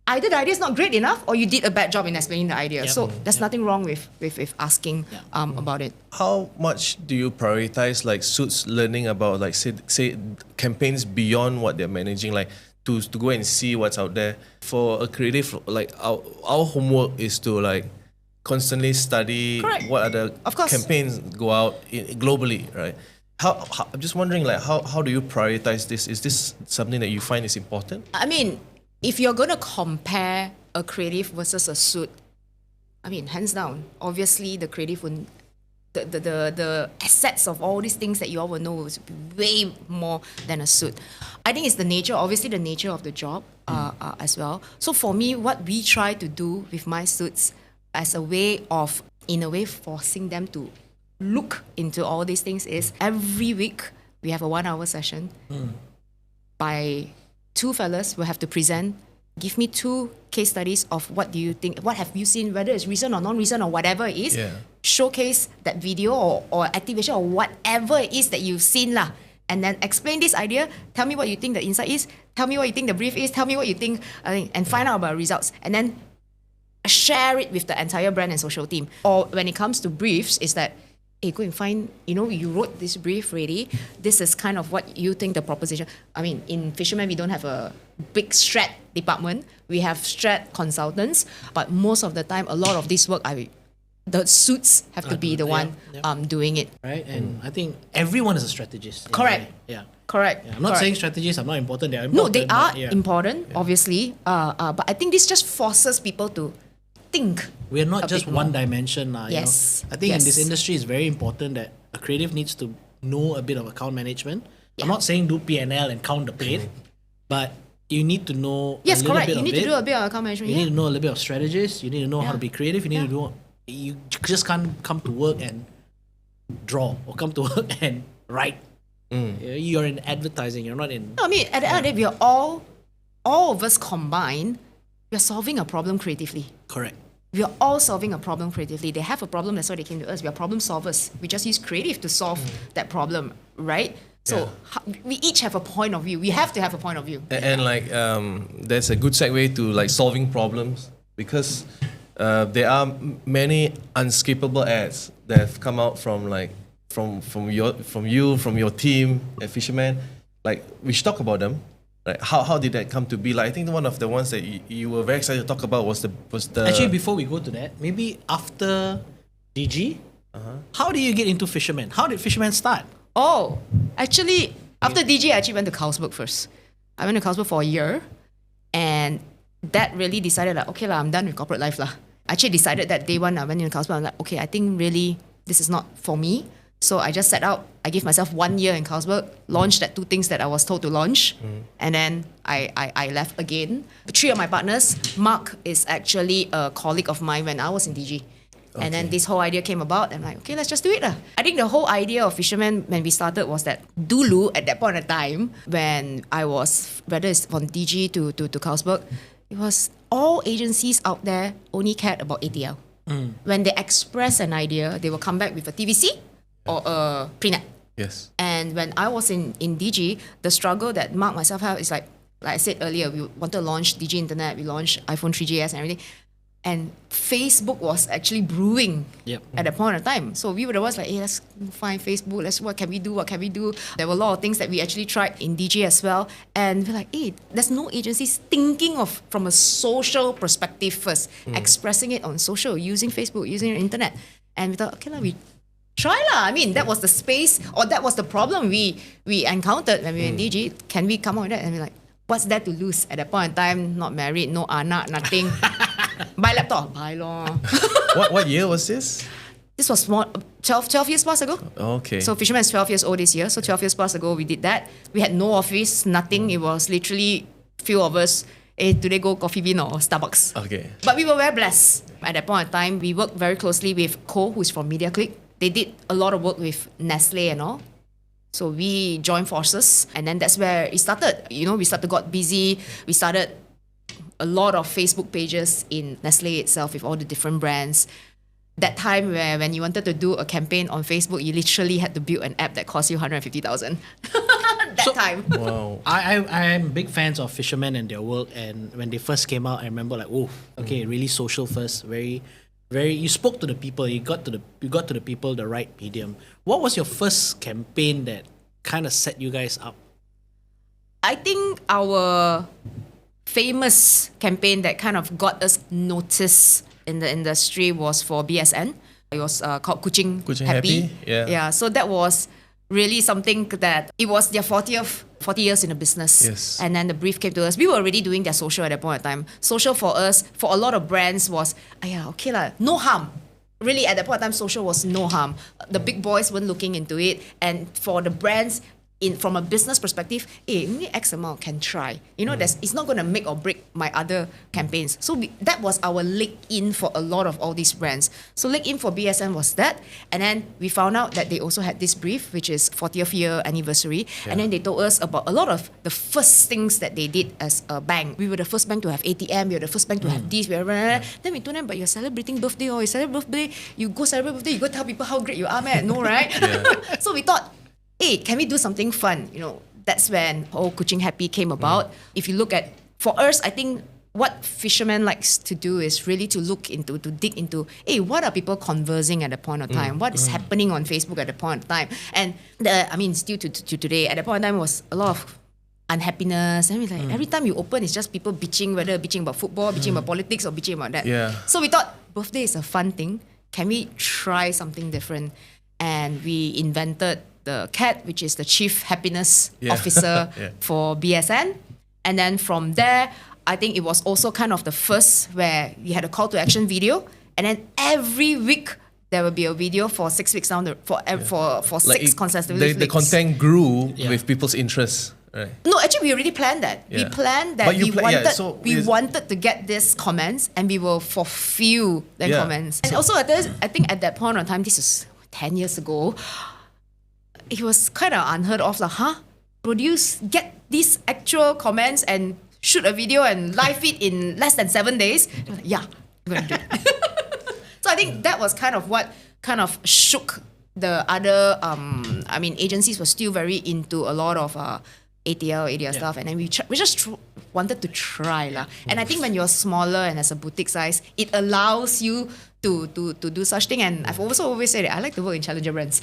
either the idea is not great enough or you did a bad job in explaining the idea. So there's nothing wrong with asking about it. How much do you prioritize like suits learning about, like say campaigns beyond what they're managing, like to go and see what's out there? For a creative, like our homework is to like constantly study what other campaigns go out globally, right? How I'm just wondering, like how do you prioritize this? Is this something that you find is important? I mean, if you're going to compare a creative versus a suit, I mean, hands down, obviously the creative would, the assets of all these things that you all will know is way more than a suit. I think it's the nature of the job as well. So for me, what we try to do with my suits as a way of, in a way, forcing them to look into all these things is every week we have a 1-hour session by 2 fellas will have to present, give me 2 case studies of what do you think, what have you seen, whether it's recent or non-recent or whatever it is, showcase that video or activation or whatever it is that you've seen lah. And then explain this idea, tell me what you think the insight is, tell me what you think the brief is, tell me what you think, and find out about results. And then share it with the entire brand and social team. Or when it comes to briefs, is that, hey, go and find, you wrote this brief already. This is kind of what you think the proposition. I mean, in Fisherman, we don't have a big strat department. We have strat consultants, but most of the time, a lot of this work, the suits have to be the one doing it. Right, and I think everyone is a strategist. Correct. Correct. I'm not saying strategists are not important. They are important. No, they are important, obviously. But I think this just forces people to think. We're not just one dimension. Yes. I think in this industry, it's very important that a creative needs to know a bit of account management. I'm not saying do P&L and count the plate, but you need to know a little bit of it. You need to do a bit of account management. You need to know a little bit of strategies. You need to know how to be creative. You need to know. You just can't come to work and draw or come to work and write. You're in advertising. You're not in. No, I mean, at the end of the day, we are all of us combined. We are solving a problem creatively. Correct. We are all solving a problem creatively. They have a problem, that's why they came to us. We are problem solvers. We just use creative to solve that problem, right? So we each have a point of view. We have to have a point of view. And like, that's a good segue to like solving problems, because there are many unskippable ads that have come out from your team at Fisherman. Like, we should talk about them. Like, how did that come to be? Like, I think one of the ones that you were very excited to talk about was the Actually, before we go to that, maybe after DG, how did you get into Fisherman? How did Fisherman start? Oh, actually, after DG, I actually went to Carlsberg first. I went to Carlsberg for a year, and that really decided that, okay, I'm done with corporate life. I actually decided that day one I went into Carlsberg, I'm like, okay, I think really this is not for me. So I just set out, I gave myself 1 year in Carlsberg, launched that 2 things that I was told to launch, and then I left again. 3 of my partners, Mark is actually a colleague of mine when I was in DG. And then this whole idea came about, and I'm like, okay, let's just do it. I think the whole idea of Fisherman when we started was that dulu, at that point in time, when I was, whether it's from DG to Carlsberg, it was all agencies out there only cared about ATL. When they express an idea, they will come back with a TVC or a prenet. Yes. And when I was in DG, the struggle that Mark myself have is like I said earlier, we wanted to launch DG Internet, we launched iPhone 3GS and everything. And Facebook was actually brewing at that point of time. So we were the ones like, hey, let's find Facebook, what can we do? There were a lot of things that we actually tried in DG as well. And we're like, hey, there's no agencies thinking of from a social perspective first, expressing it on social, using Facebook, using the internet. And we thought, okay, we try lah. I mean, that was the space, or that was the problem we encountered when we were in DG. Can we come out with that? And we're like, what's there to lose at that point in time? Not married, no anak, nothing. Buy laptop, buy lor. What year was this? This was 12 years plus ago. Okay. So Fisherman is 12 years old this year. So 12 years plus ago, we did that. We had no office, nothing. It was literally few of us. Hey, today go Coffee Bean or Starbucks. Okay. But we were very blessed. At that point in time, we worked very closely with Ko, who's from MediaClick. They did a lot of work with Nestle and all. So we joined forces, and then that's where it started. We started got busy. We started a lot of Facebook pages in Nestle itself with all the different brands. That time when you wanted to do a campaign on Facebook, you literally had to build an app that cost you 150,000. Time. Wow. I am big fans of Fisherman and their work, and when they first came out, I remember like, really social first, very you spoke to the people, you got to the people the right medium. What was your first campaign that kind of set you guys up? I think our famous campaign that kind of got us noticed in the industry was for BSN. It was called Kuching Happy. Yeah. So that was really something that it was their 40 years in the business. Yes. And then the brief came to us. We were already doing their social at that point in time. Social for us, for a lot of brands was, no harm. Really, at that point in time, social was no harm. The big boys weren't looking into it. And for the brands, from a business perspective, only X amount can try. It's not going to make or break my other campaigns. So that was our leg in for a lot of all these brands. So leg in for BSN was that. And then we found out that they also had this brief, which is 40th year anniversary. Yeah. And then they told us about a lot of the first things that they did as a bank. We were the first bank to have ATM. We were the first bank to have this. Then we told them, but you're celebrating birthday, or you celebrate birthday, you go celebrate birthday, you go tell people how great you are, man. No, right? So we thought, hey, can we do something fun? That's when Kuching Happy came about. If you look at, for us, I think what Fisherman likes to do is really to dig into, hey, what are people conversing at the point of time? What is happening on Facebook at the point of time? And still to today, at the point of time was a lot of unhappiness. And every time you open, it's just people bitching, whether bitching about football, bitching about politics, or bitching about that. Yeah. So we thought, birthday is a fun thing. Can we try something different? And we invented the CAT, which is the Chief Happiness Officer for BSN. And then from there, I think it was also kind of the first where we had a call to action video. And then every week, there will be a video for 6 weeks down for six consecutive weeks. The content grew with people's interests. Right. No, actually, we already planned that. Yeah. We planned that we wanted to get these comments, and we will fulfill the comments. And also, I think at that point of time, this is 10 years ago, it was kind of unheard of. Get these actual comments and shoot a video and live it in less than 7 days. Yeah, we're going to do it. So I think that was kind of what kind of shook the other, agencies were still very into a lot of ATL stuff, and then we just wanted to try lah. And I think when you're smaller and as a boutique size, it allows you to do such thing. And I've also always said that I like to work in challenger brands.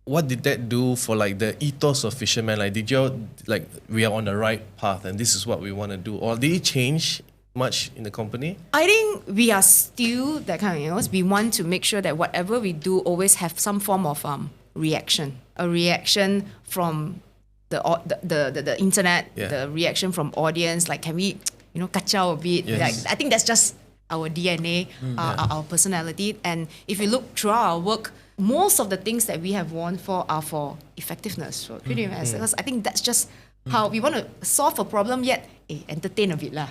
What did that do for like the ethos of Fisherman? Like, did you like we are on the right path and this is what we want to do, or did it change much in the company? I think we are still that kind of, we want to make sure that whatever we do always have some form of reaction, a reaction from the internet, the reaction from audience. Like, can we, kacau a bit? Yes. Like, I think that's just our DNA, our personality. And if you look throughout our work, most of the things that we have won for are for effectiveness. So pretty much, because I think that's just how we want to solve a problem, yet entertain a bit lah.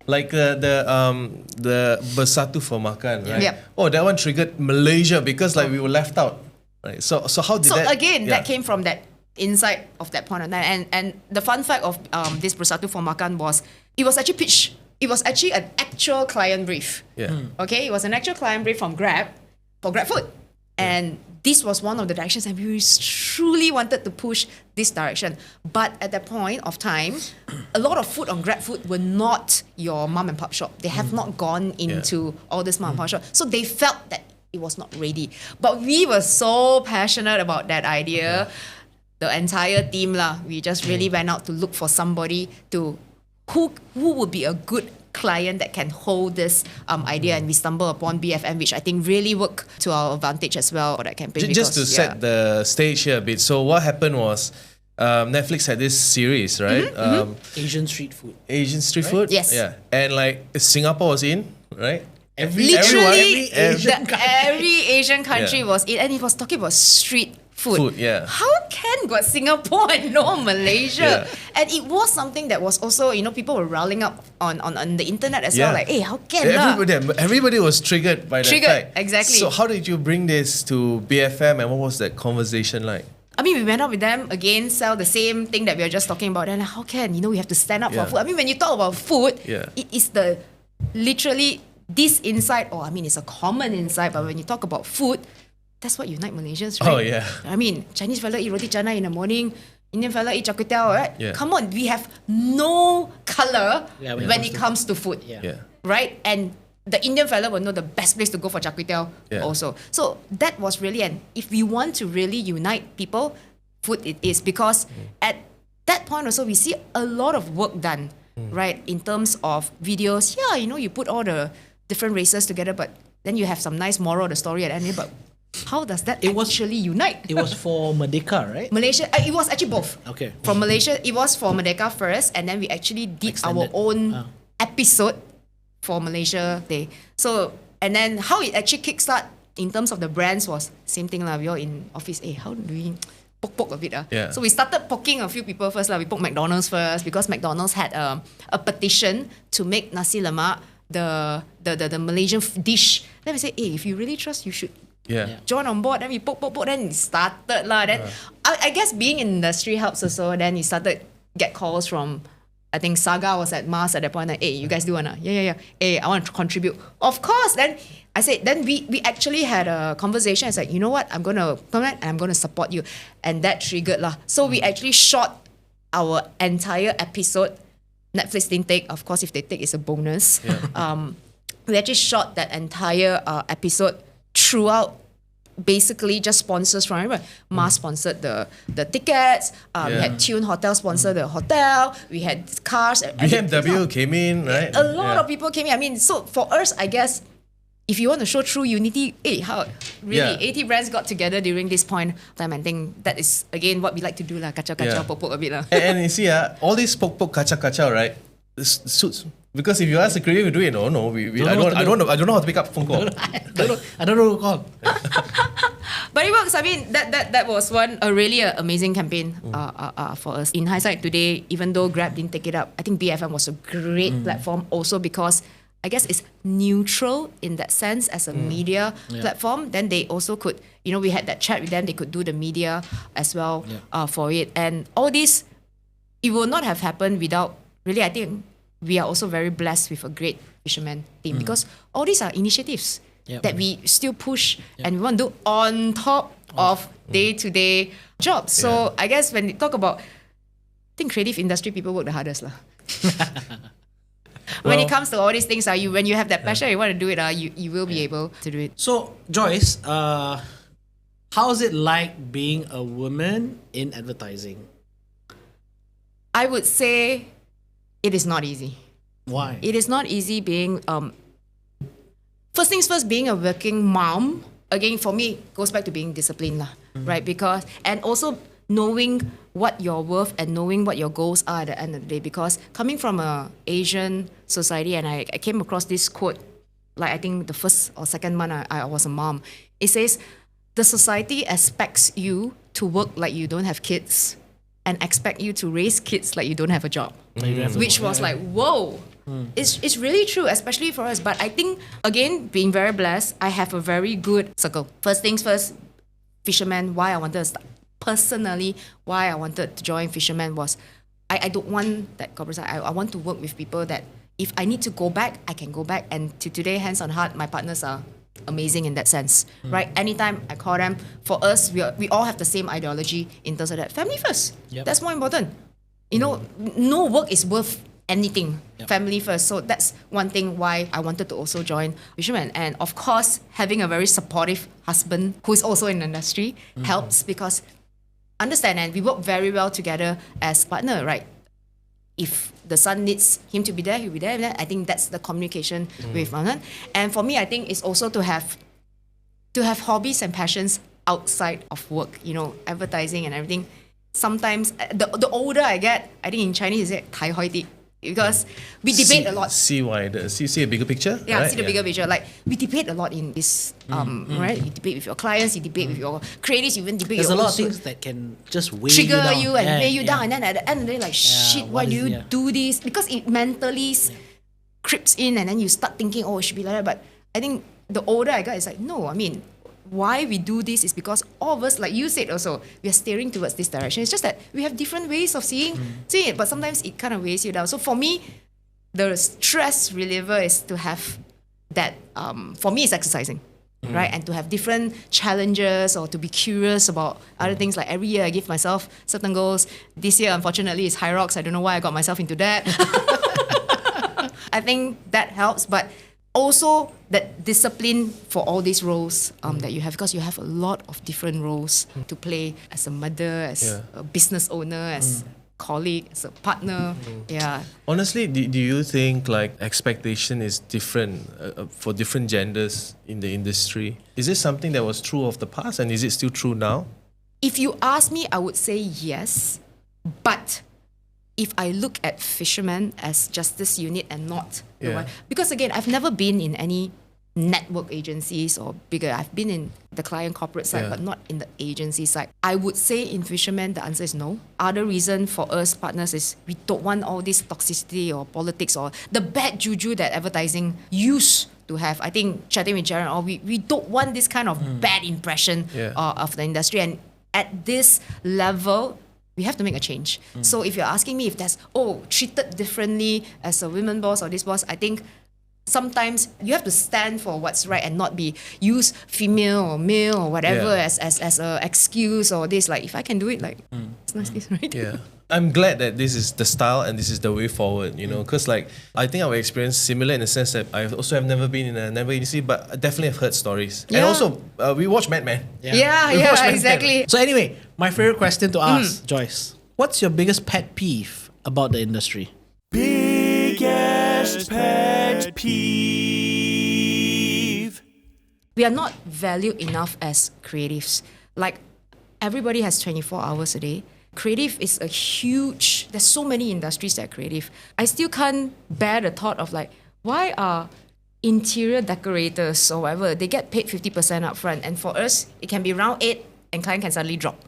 Like the Bersatu For Makan, right? Yep. Oh, that one triggered Malaysia because like we were left out, right? So how did that? So again, that came from that insight of that point of time. And the fun fact of this Bersatu For Makan was, it was actually pitched. It was actually an actual client brief. Okay, it was an actual client brief from Grab for GrabFood, and this was one of the directions, and we truly wanted to push this direction. But at that point of time, a lot of food on GrabFood were not your mom and pop shop. They have not gone into all this mom and pop shop, so they felt that it was not ready. But we were so passionate about that idea. The entire team we just really went out to look for somebody to who would be a good client that can hold this idea, and we stumbled upon BFM, which I think really worked to our advantage as well for that campaign. Just to set the stage here a bit. So what happened was Netflix had this series, right? Asian street food. Asian street food? Yes. Yeah. And like Singapore was in, right? Literally, every Asian country Yeah. was in, and it was talking about street food. How can got Singapore and no Malaysia? And it was something that was also, people were rolling up on the internet as well. Like, hey, how can everybody was triggered by that fact. Exactly. So how did you bring this to BFM, and what was that conversation like? I mean, we went out with them again, sell the same thing that we were just talking about. And how can, we have to stand up for food. I mean, when you talk about food, it is literally this insight, it's a common insight, but when you talk about food, that's what unite Malaysians, right? Oh, yeah. I mean, Chinese fella eat roti canai in the morning, Indian fella eat char kway teow, right? Yeah. Come on, we have no color when it comes to food, Yeah. right? And the Indian fella will know the best place to go for char kway teow also. So that was really, and if we want to really unite people, food it is, because at that point also we see a lot of work done, right? In terms of videos, you put all the different races together, but then you have some nice moral of the story at the end, but how does that actually unite? It was for Merdeka, right? Malaysia, it was actually both. Okay. From Malaysia, it was for Merdeka first, and then we actually did our own episode for Malaysia Day. So, and then how it actually kickstart in terms of the brands was same thing lah. We all in office. Hey, how do we poke a bit? So we started poking a few people first lah. We poked McDonald's first because McDonald's had a petition to make nasi lemak the Malaysian dish. Then we say, hey, if you really trust, you should join on board. Then we poke, then it started lah. Then I guess being in industry helps also. Then you started get calls from, I think Saga was at Mars at that point. Like, hey, you guys do one? Yeah. Hey, I want to contribute. Of course. Then I said, then we actually had a conversation. It's like, you know what? I'm going to come and I'm going to support you. And that triggered lah. So we actually shot our entire episode. Netflix didn't take. Of course, if they take, it's a bonus. We actually shot that entire episode throughout. Basically, just sponsors from everywhere. Mars sponsored the tickets. We had Tune Hotel sponsor the hotel. We had cars. BMW came in, right? A lot of people came in. I mean, so for us, I guess, if you want to show true unity, how really 80 brands got together during this point of time. I think that is again what we like to do lah. Kacau, poke a bit lah. And you see, all these poke, kacau, right? This suits. Because if you ask the creative to do it, I don't know how to pick up phone call. I don't know who to call. But it works. I mean, that was a really amazing campaign for us. In hindsight today, even though Grab didn't take it up, I think BFM was a great platform also because I guess it's neutral in that sense as a media platform. Then they also could, we had that chat with them. They could do the media as well for it. And all this, it will not have happened without, really, I think, we are also very blessed with a great Fisherman team because all these are initiatives. that we still push and we want to do on top of day-to-day jobs. So I guess when we talk about, I think creative industry people work the hardest lah. When it comes to all these things, when you have that passion, you want to do it, you will be able to do it. So Joyce, how's it like being a woman in advertising? I would say it is not easy. Why? It is not easy being, first things first, being a working mom, again, for me, goes back to being disciplined lah, right? Because, and also knowing what you're worth and knowing what your goals are at the end of the day. Because coming from a Asian society, and I came across this quote, like I think the first or second month I was a mom. It says, the society expects you to work like you don't have kids and expect you to raise kids like you don't have a job. Which was like, whoa. It's really true, especially for us. But I think, again, being very blessed, I have a very good circle. First things first, Fisherman, why I wanted to start. Personally, why I wanted to join Fisherman was, I don't want that corporate side. I want to work with people that if I need to go back, I can go back. And to today, hands on heart, my partners are amazing in that sense, right? Anytime I call them, for us, we all have the same ideology in terms of that. Family first. That's more important. You know, no work is worth anything. Family first. So that's one thing why I wanted to also join Fisherman. And of course, having a very supportive husband who is also in the industry helps, because understand, and we work very well together as partner, right? If the son needs him to be there, he'll be there. I think that's the communication with Manan. And for me, I think it's also to have hobbies and passions outside of work. You know, advertising and everything. Sometimes the older I get, I think in Chinese is Tai Hoi Di, because we debate a lot. See a bigger picture? Yeah, right? see the bigger picture. Like, we debate a lot in this, right? You debate with your clients, you debate with your creatives, you even debate There's your a lot own of things that can just weigh trigger you you and weigh you down. And then at the end of the day, like, shit, why what do is- you yeah. do this? Because it mentally creeps in, and then you start thinking, oh, it should be like that. But I think the older I got, it's like, no, I mean, why we do this is because all of us, like you said also, we are steering towards this direction. It's just that we have different ways of seeing it, but sometimes it kind of weighs you down. So for me, the stress reliever is to have that, for me, it's exercising, right? And to have different challenges, or to be curious about other things. Like every year I give myself certain goals. This year, unfortunately, is high rocks. I don't know why I got myself into that. I think that helps, but also that discipline for all these roles that you have, because you have a lot of different roles to play as a mother, as a business owner, as colleague, as a partner. Yeah. Honestly, do you think like expectation is different for different genders in the industry? Is this something that was true of the past, and is it still true now? If you ask me, I would say yes. But if I look at Fisherman as just this unit and not the one, because again, I've never been in any network agencies or bigger. I've been in the client corporate side, but not in the agency side. I would say in Fisherman, the answer is no. Other reason for us partners is we don't want all this toxicity or politics or the bad juju that advertising used to have. I think chatting with Jarrod, we don't want this kind of bad impression of the industry. And at this level, we have to make a change. So if you're asking me if that's, treated differently as a women boss or this boss, I think sometimes you have to stand for what's right and not be use female or male or whatever as a excuse or this. Like, if I can do it, like, it's nice, this, right? Yeah. I'm glad that this is the style and this is the way forward, you know, because like I think our experience is similar in the sense that I also have never been in a network agency, but I definitely have heard stories. And also, we watch Mad Men. Yeah, exactly. So anyway, my favorite question to ask, Joyce, what's your biggest pet peeve about the industry? Biggest pet peeve. We are not valued enough as creatives. Like, everybody has 24 hours a day. Creative is a huge, there's so many industries that are creative. I still can't bear the thought of like, why are interior decorators or whatever, they get paid 50% up front, and for us, it can be round 8 and client can suddenly drop.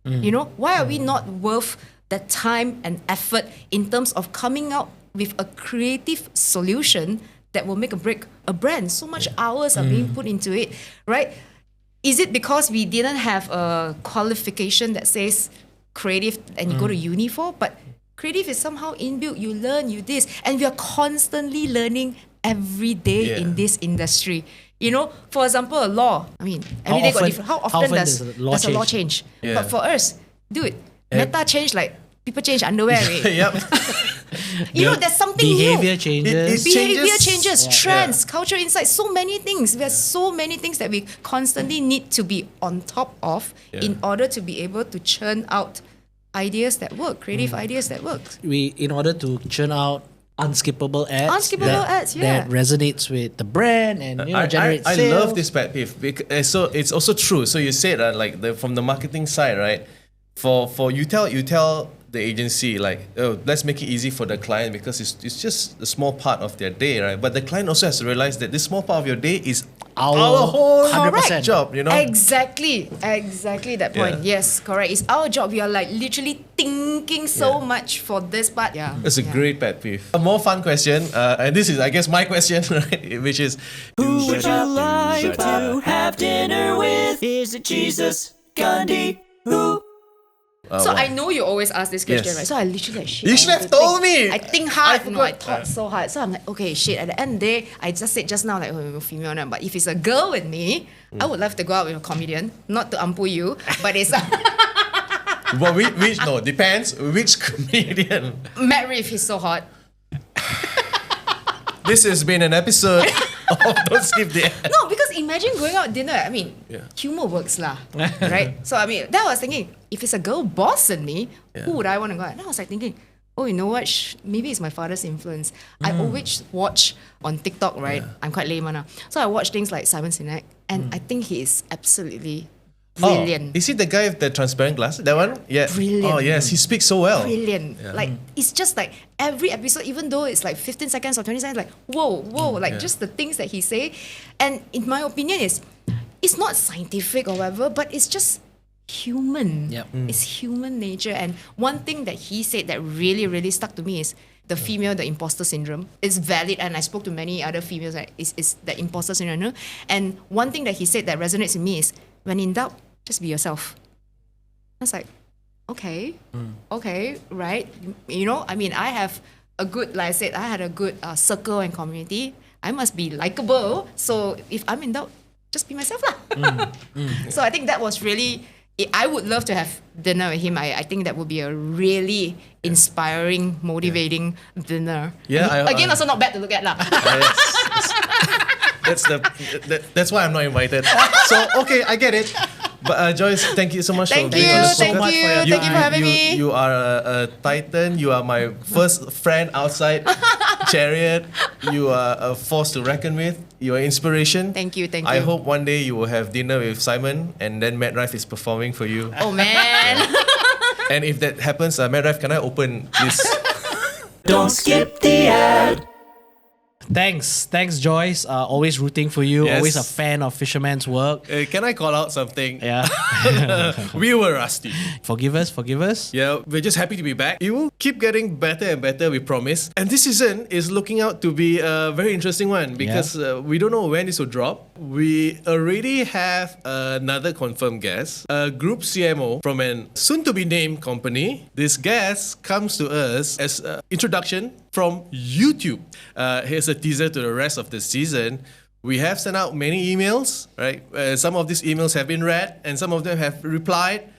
You know, why are we not worth the time and effort in terms of coming out with a creative solution that will make or break a brand? So much hours are being put into it, right? Is it because we didn't have a qualification that says creative and you go to uni for? But creative is somehow inbuilt. You learn, you this, and we are constantly learning every day in this industry. You know, for example, a law. I mean, every day got different. How often does a law change? Yeah. But for us, dude, meta change like people change underwear. Yep. You know, there's something Behavior new. changes. Behavior changes, trends, Yeah. cultural insights, so many things. There's so many things that we constantly need to be on top of in order to be able to churn out ideas that work, creative ideas that work. In order to churn out unskippable ads. Unskippable ads, yeah. That resonates with the brand and generates I sales. love this pet peeve. So it's also true. So you said from the marketing side, right? For you tell the agency like, oh, let's make it easy for the client because it's just a small part of their day, right? But the client also has to realize that this small part of your day is our whole 100% job, you know? Exactly that point. Yeah. Yes, correct. It's our job. We are like literally thinking so much for this part. Yeah. That's a great pet peeve. A more fun question, and this is, I guess, my question, right? Which is, Who would you like to have dinner with? Is it Jesus, Gandhi, who? So I know you always ask this question, Yes. right? So I literally like, shit. You I should have have to told think. me. I think hard. I No, I forgot. thought so hard. So I'm like, okay, shit. At the end of the day, I just said just now, like, oh, female, but if it's a girl with me, I would love to go out with a comedian. Not to ampu you, but it's well, depends which comedian. Matt Reeves. He's so hot. This has been an episode of Don't Skip the Ad. No, because imagine going out dinner. I mean, Yeah. humor works lah, right? So I mean, that was thinking, if it's a girl boss than me, who would I want to go out? And I was like thinking, oh, you know what? Maybe it's my father's influence. I always watch on TikTok, right? I'm quite lame, so I watch things like Simon Sinek, and I think he is absolutely brilliant. Oh, is he the guy with the transparent glasses? That one? Yeah. Brilliant. Oh, yes. He speaks so well. Brilliant. Like, it's just like every episode, even though it's like 15 seconds or 20 seconds, like, whoa, like just the things that he say. And in my opinion, it's not scientific or whatever, but it's just human. Yep. It's human nature. And one thing that he said that really, really stuck to me is the imposter syndrome. It's valid, and I spoke to many other females, like, it's the imposter syndrome. And one thing that he said that resonates with me is, when in doubt, just be yourself. I was like, okay, right? You know, I mean, I have a good, like I said, I had a good circle and community. I must be likable. So if I'm in doubt, just be myself lah. So I think that was really, I would love to have dinner with him. I think that would be a really inspiring, motivating dinner. Yeah, Again, also not bad to look at lah. That's why I'm not invited. So, okay, I get it. But Joyce, thank you so much Thank for being you, on the thank podcast. you for having me. You are a titan. You are my first friend outside Chariot. You are a force to reckon with. You are inspiration. Thank you. I hope one day you will have dinner with Simon and then Matt Rife is performing for you. Oh man. And if that happens, Matt Rife, can I open this? Don't skip the ad. Thanks, Joyce. Always rooting for you. Yes. Always a fan of Fisherman's work. Can I call out something? Yeah. We were rusty. Forgive us. Yeah, we're just happy to be back. It will keep getting better and better, we promise. And this season is looking out to be a very interesting one because we don't know when this will drop. We already have another confirmed guest, a group CMO from an soon-to-be-named company. This guest comes to us as an introduction from YouTube. Here's a teaser to the rest of the season. We have sent out many emails, right? Some of these emails have been read and some of them have replied.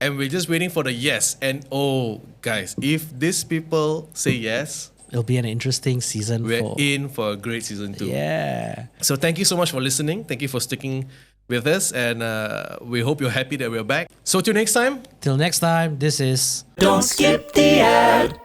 And we're just waiting for the yes. And oh, guys, if these people say yes, It'll be an interesting season. we're in for a great season 2. Yeah. So thank you so much for listening. Thank you for sticking with us. And we hope you're happy that we're back. So till next time. Till next time, this is Don't skip the ad.